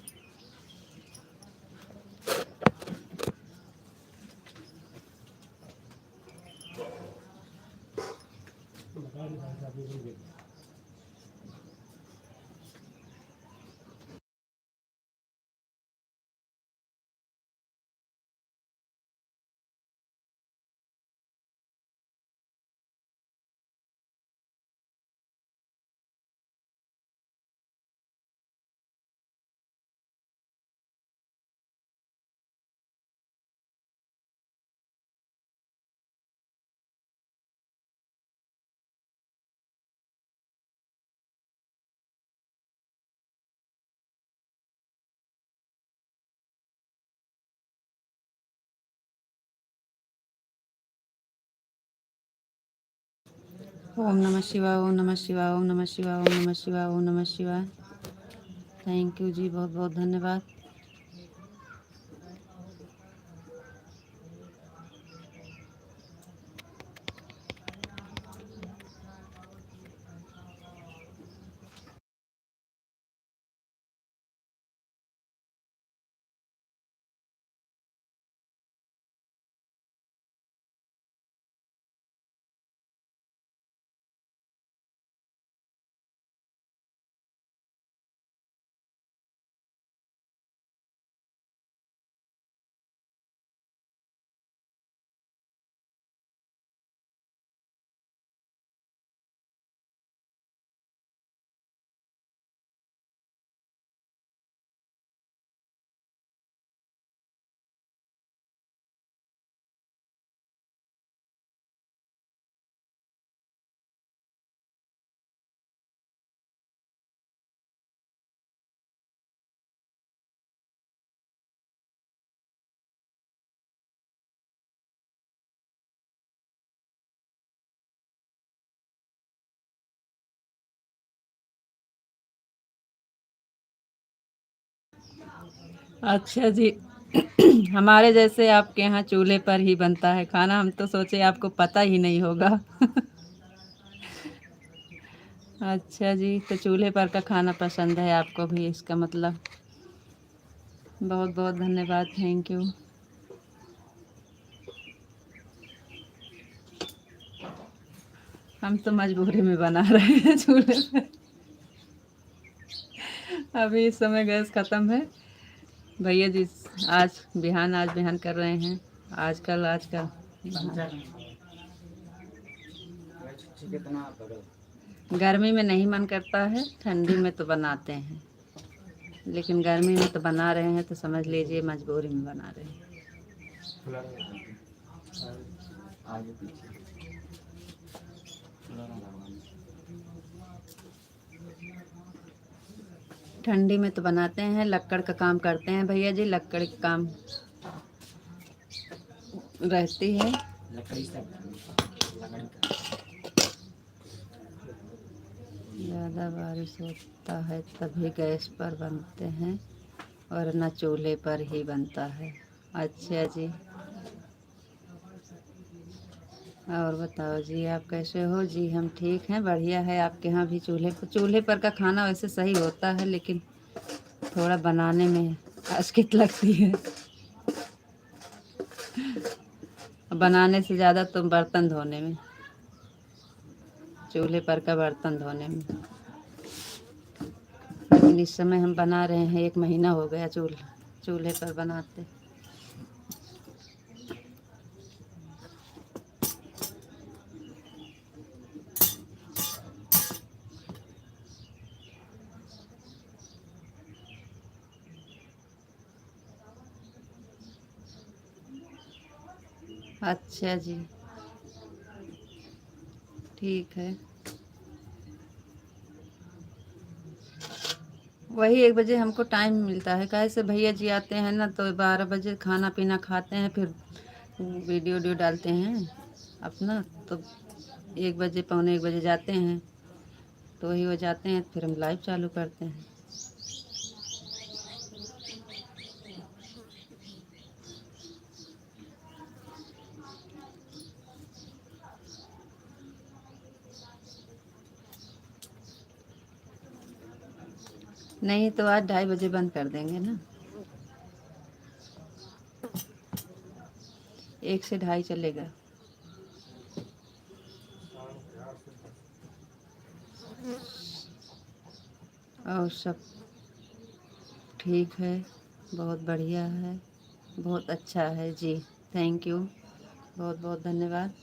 बता दें 7:30 बजे। ओम नमः शिवाय, ओम नमः शिवाय, ओम नमः शिवाय, ओम नमः शिवाय, ओम नमः शिवाय। थैंक यू जी, बहुत बहुत धन्यवाद। अच्छा जी। हमारे जैसे आपके यहाँ चूल्हे पर ही बनता है खाना, हम तो सोचे आपको पता ही नहीं होगा। अच्छा जी, तो चूल्हे पर का खाना पसंद है आपको भी, इसका मतलब। बहुत बहुत धन्यवाद, थैंक यू। हम तो मजबूरी में बना रहे हैं चूल्हे पे। अभी इस समय गैस ख़त्म है। भैया जी आज बिहान कर रहे हैं। आजकल गर्मी में नहीं मन करता है, ठंडी में तो बनाते हैं, लेकिन गर्मी में तो बना रहे हैं तो समझ लीजिए मजबूरी में बना रहे हैं। खुला रहेगा। आगे पीछे खुला ना भगवान। ठंडी में तो बनाते हैं, लक्कड़ का काम करते हैं भैया जी, लक्कड़ का काम रहती है। लकड़ी सब लकड़ी का। ज़्यादा बारिश होता है तभी गैस पर बनते हैं, और न चूल्हे पर ही बनता है। अच्छा जी, और बताओ जी, आप कैसे हो जी? हम ठीक हैं, बढ़िया है। आपके यहाँ भी चूल्हे पर का खाना वैसे सही होता है, लेकिन थोड़ा बनाने में अशकित लगती है। बनाने से ज़्यादा तो बर्तन धोने में, चूल्हे पर का बर्तन धोने में। लेकिन इस समय हम बना रहे हैं, 1 महीना हो गया चूल्हे पर बनाते। अच्छा जी, ठीक है। वही 1 बजे हमको टाइम मिलता है, काहे से भैया जी आते हैं ना, तो 12 बजे खाना पीना खाते हैं, फिर वीडियो वीडियो डालते हैं अपना, तो 1 बजे 1:45 बजे जाते हैं, तो वही हो जाते हैं, फिर हम लाइव चालू करते हैं। नहीं तो आज 2:30 बजे बंद कर देंगे ना, 1 से 2:30 चलेगा। और सब ठीक है, बहुत बढ़िया है, बहुत अच्छा है जी। थैंक यू, बहुत बहुत धन्यवाद।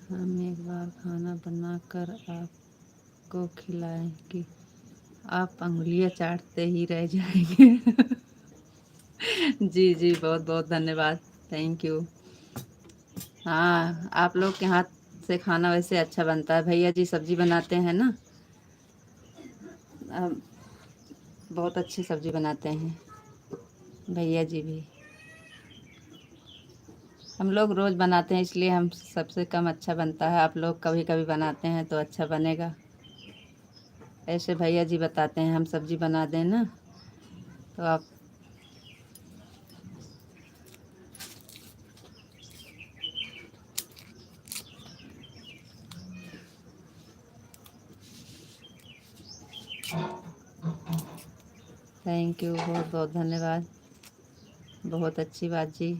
हम एक बार खाना बनाकर आपको खिलाएं कि आप अंगुलियां चाटते ही रह जाएंगे। जी जी, बहुत बहुत धन्यवाद, थैंक यू। हाँ, आप लोग के हाथ से खाना वैसे अच्छा बनता है। भैया जी सब्जी बनाते हैं ना, अम, बहुत अच्छी सब्जी बनाते हैं भैया जी भी। हम लोग रोज़ बनाते हैं, इसलिए हम सबसे कम अच्छा बनता है। आप लोग कभी कभी बनाते हैं तो अच्छा बनेगा। ऐसे भैया जी बताते हैं, हम सब्जी बना दें ना, तो आप थैंक यू, बहुत बहुत धन्यवाद, बहुत अच्छी बात जी।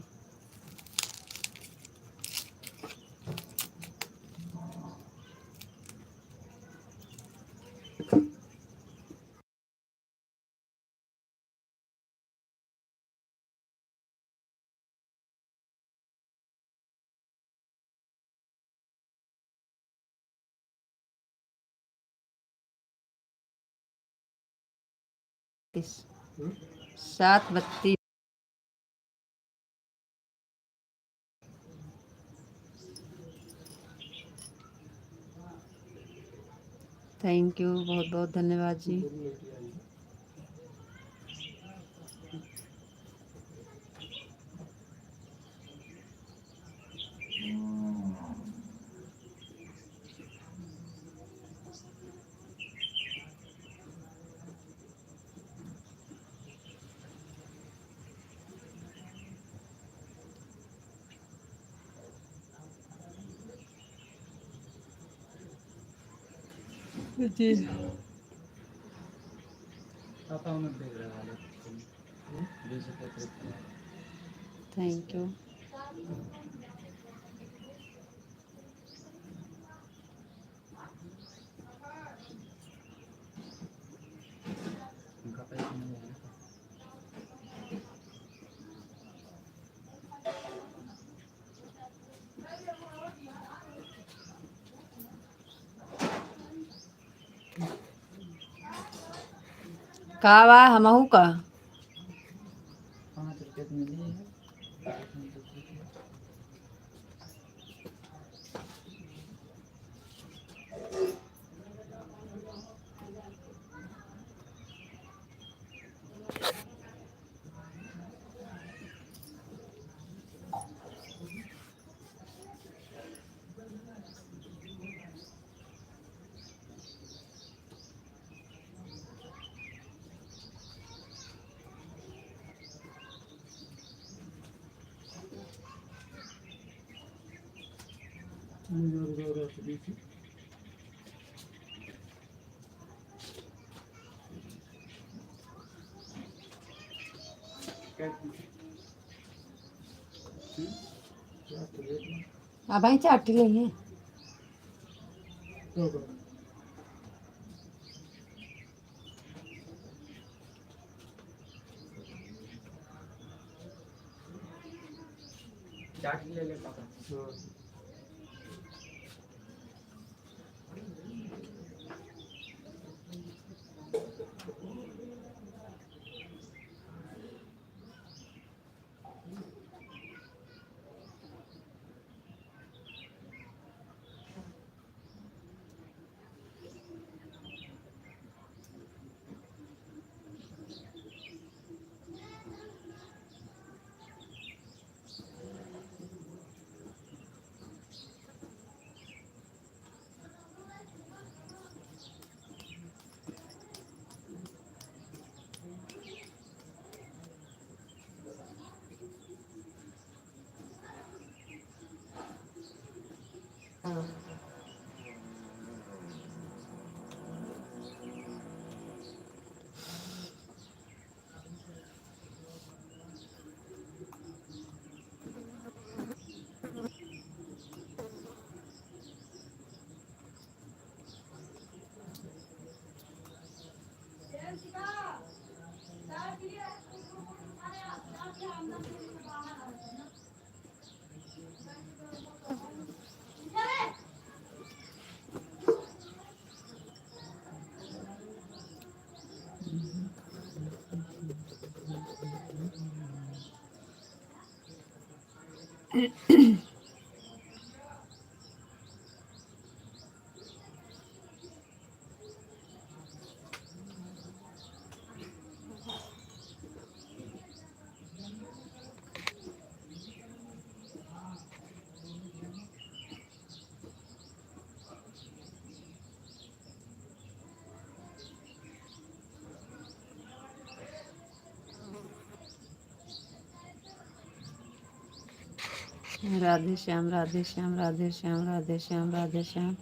हम्म? 7:32। थैंक यू, बहुत बहुत धन्यवाद जी। दो मिनट की आई है। जी थैंक यू। का बा हमहू का अब आई चाट ली है। राधे श्याम राधे श्याम राधे श्याम राधे श्याम राधे श्याम।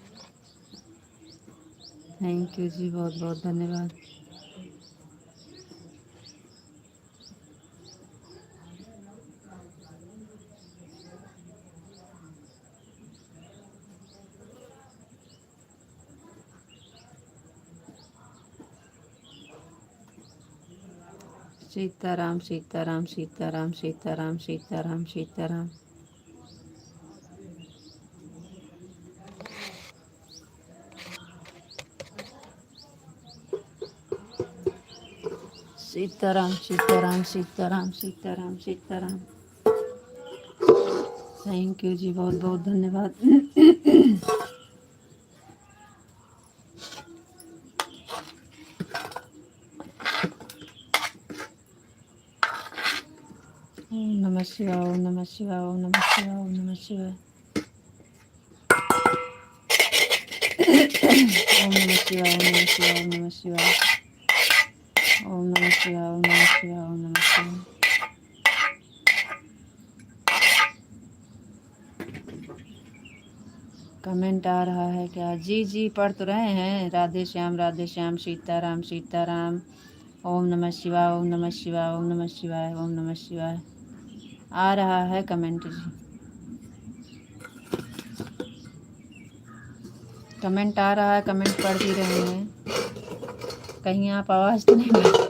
थैंक यू जी, बहुत बहुत धन्यवाद। सीताराम सीताराम सीताराम सीताराम सीताराम सीताराम। सीताराम सीताराम सीताराम सीताराम सीताराम। थैंक यू जी, बहुत बहुत धन्यवाद। ओम नमः शिवाय, ओम नमः शिवाय, ओम नमः शिवाय, ओम नमः शिवाय। ओम नमः शिवाय, ओम नमः शिवाय, ओम नमः शिवाय। ओम नमः शिवाय, ओम नमः शिवाय, ओम नमः शिवाय। कमेंट आ रहा है क्या? जी जी, पढ़ तो रहे हैं। राधे श्याम, सीताराम सीताराम। ओम नमः शिवाय, ओम नमः शिवाय, ओम नमः शिवाय, ओम नमः शिवाय। आ रहा है कमेंट जी, कमेंट आ रहा है, कमेंट पढ़ भी रहे हैं। कहीं आप आवाज़ तो नहीं बन-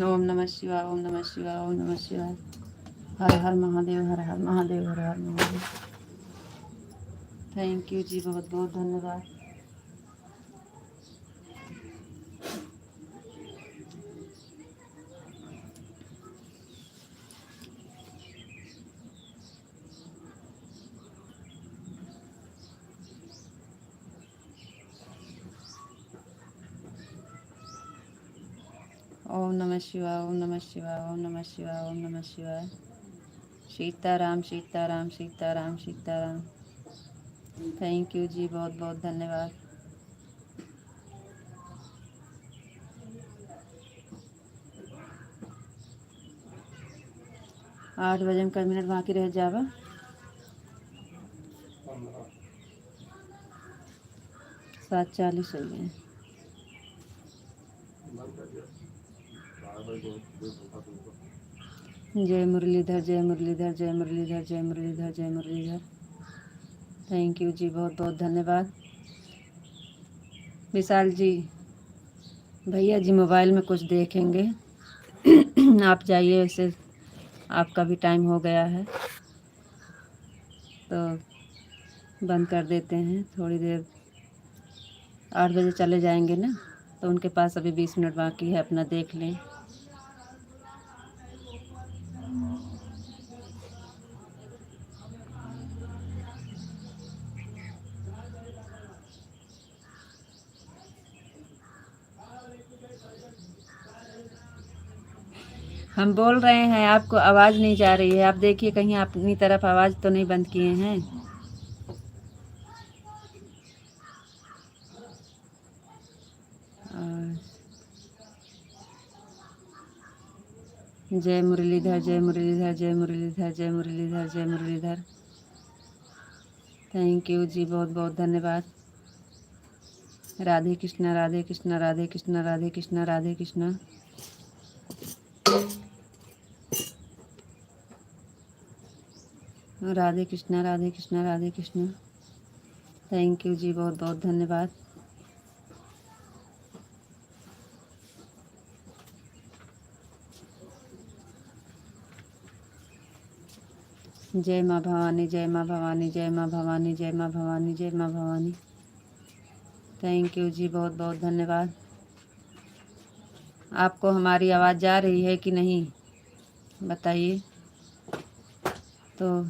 ओम नमः शिवाय, ओम नमः शिवाय, ओम नमः शिवाय। हर हर महादेव, हर हर महादेव, हर हर महादेव। थैंक यू जी, बहुत बहुत धन्यवाद। ओम नमः शिवाय, ओम नमः शिवाय, ओम नमः शिवाय, ओम नमः शिवाय। सीताराम सीताराम सीताराम सीताराम। थैंक यू जी, बहुत बहुत धन्यवाद। आठ बजे में कई मिनट बाकी रह जावा। 7:40 हो गए। जय मुरलीधर, जय मुरलीधर, जय मुरलीधर, जय मुरलीधर, जय मुरलीधर। थैंक यू जी, बहुत बहुत धन्यवाद। विशाल जी, भैया जी मोबाइल में कुछ देखेंगे। आप जाइए, वैसे आपका भी टाइम हो गया है तो बंद कर देते हैं थोड़ी देर। 8 बजे चले जाएंगे ना, तो उनके पास अभी 20 मिनट बाकी है, अपना देख लें। हम बोल रहे हैं, आपको आवाज़ नहीं जा रही है। आप देखिए कहीं अपनी तरफ आवाज़ तो नहीं बंद किए हैं। जय मुरलीधर, जय मुरलीधर, जय मुरलीधर, जय मुरलीधर, जय मुरलीधर। थैंक यू जी, बहुत बहुत धन्यवाद। राधे कृष्णा, राधे कृष्णा, राधे कृष्णा, राधे कृष्णा, राधे कृष्णा। राधे कृष्णा, राधे कृष्णा, राधे कृष्णा। थैंक यू जी, बहुत बहुत धन्यवाद। जय माँ भवानी, जय माँ भवानी, जय माँ भवानी, जय माँ भवानी, जय माँ भवानी। थैंक यू जी, बहुत बहुत धन्यवाद। आपको हमारी आवाज़ जा रही है कि नहीं बताइए। तो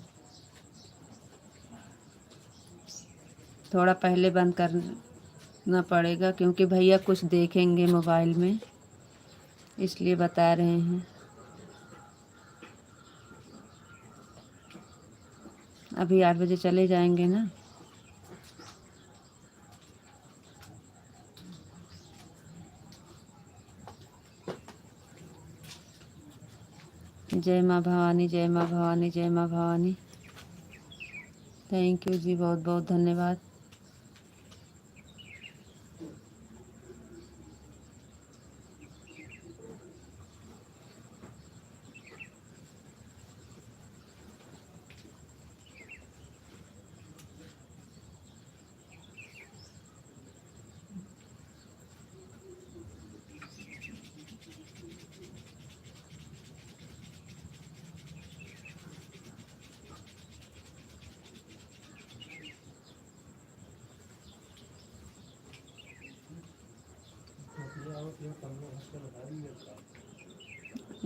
थोड़ा पहले बंद करना पड़ेगा, क्योंकि भैया कुछ देखेंगे मोबाइल में, इसलिए बता रहे हैं। अभी 8 बजे चले जाएंगे ना। जय माँ भवानी, जय माँ भवानी, जय माँ भवानी। थैंक यू जी, बहुत बहुत धन्यवाद।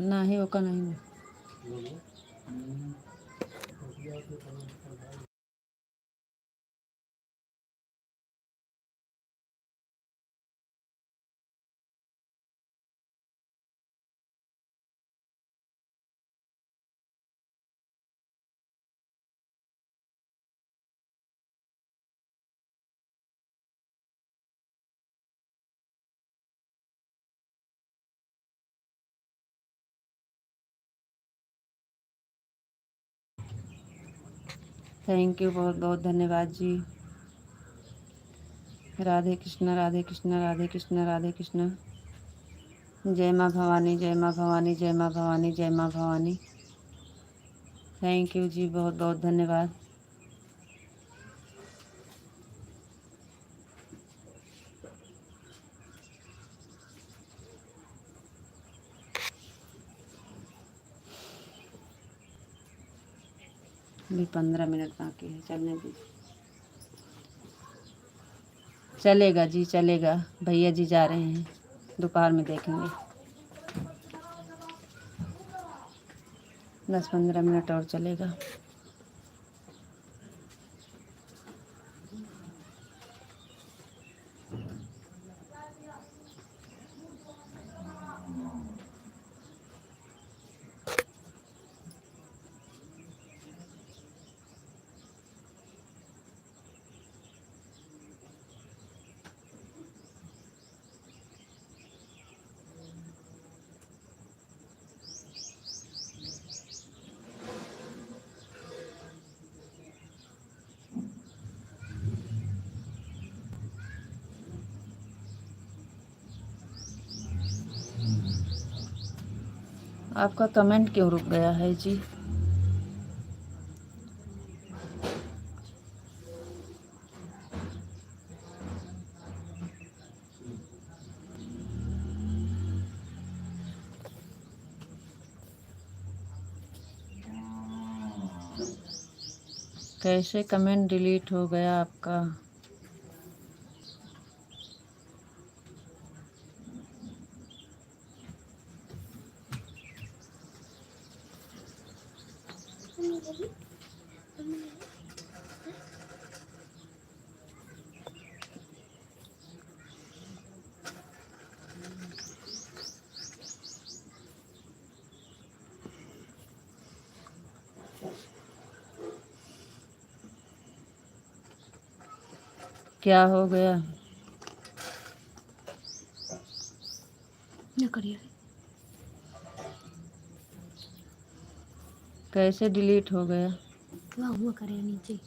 नहीं वो का नहीं। थैंक यू, बहुत बहुत धन्यवाद जी। राधे कृष्णा राधे कृष्णा राधे कृष्णा राधे कृष्णा। जय माँ भवानी जय माँ भवानी जय माँ भवानी जय माँ भवानी। थैंक यू जी, बहुत बहुत धन्यवाद। अभी 15 मिनट बाकी है, चलने दीजिए। चलेगा जी चलेगा, भैया जी जा रहे हैं, दोपहर में देखेंगे। 10-15 मिनट और चलेगा। आपका कमेंट क्यों रुक गया है जी? कैसे कमेंट डिलीट हो गया आपका? क्या हो गया? न करिए। कैसे डिलीट हो गया? वहाँ हुआ करे नीचे।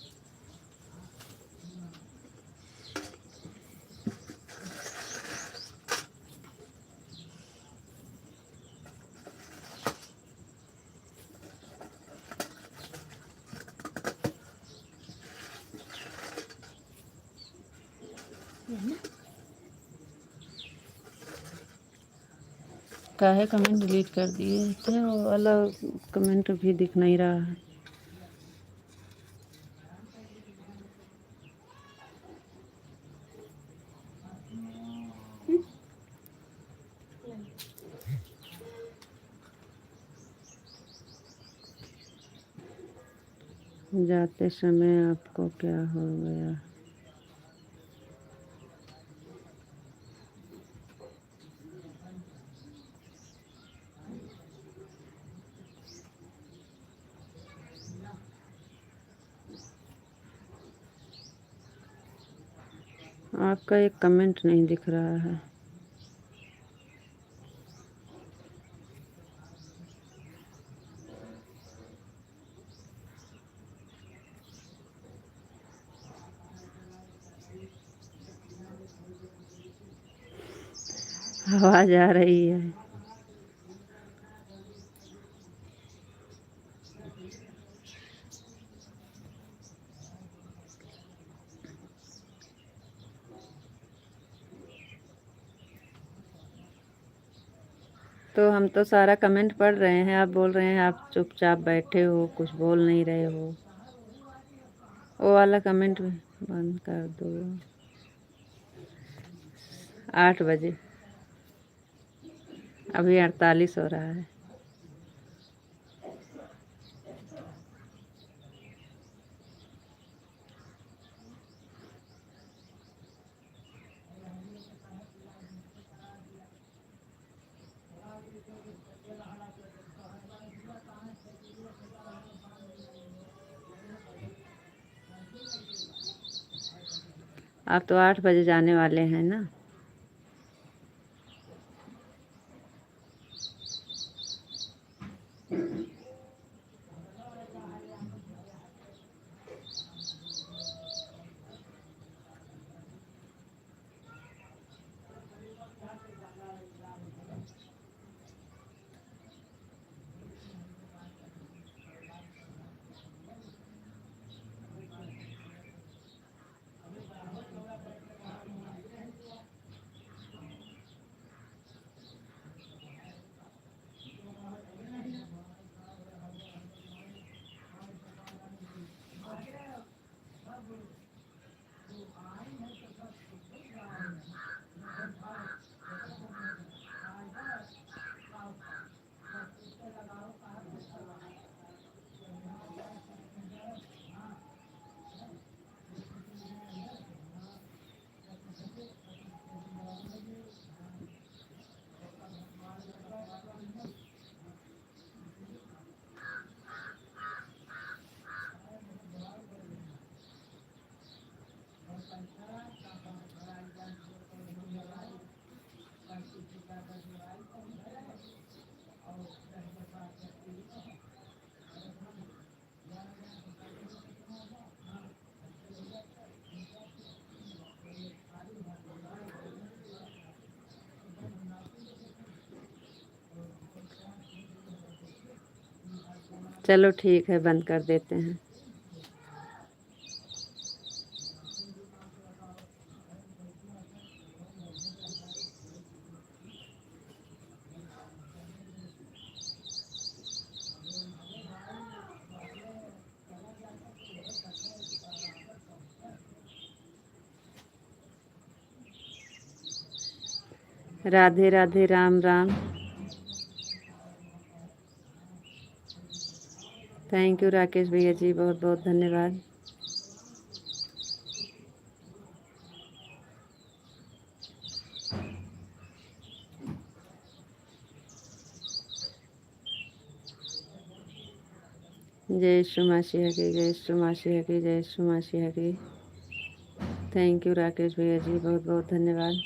काहे कमेंट डिलीट कर दिए थे? वो वाला कमेंट भी दिख नहीं रहा है। जाते समय आपको क्या हो गया? आपका एक कमेंट नहीं दिख रहा है। आवाज आ रही है। तो हम तो सारा कमेंट पढ़ रहे हैं, आप बोल रहे हैं आप चुपचाप बैठे हो, कुछ बोल नहीं रहे हो। वो वाला कमेंट बंद कर दो। 8 बजे। अभी 48 हो रहा है। आप तो 8 बजे जाने वाले हैं ना? चलो ठीक है, बंद कर देते हैं। राधे राधे, राम राम। थैंक यू राकेश भैया जी, बहुत बहुत धन्यवाद। जय श्री मसीह की, जय श्री मसीह की, जय श्री मसीह की। थैंक यू राकेश भैया जी, बहुत बहुत धन्यवाद।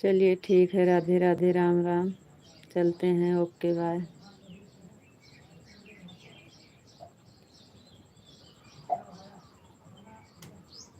चलिए ठीक है, राधे राधे, राम राम। चलते हैं, ओके बाय।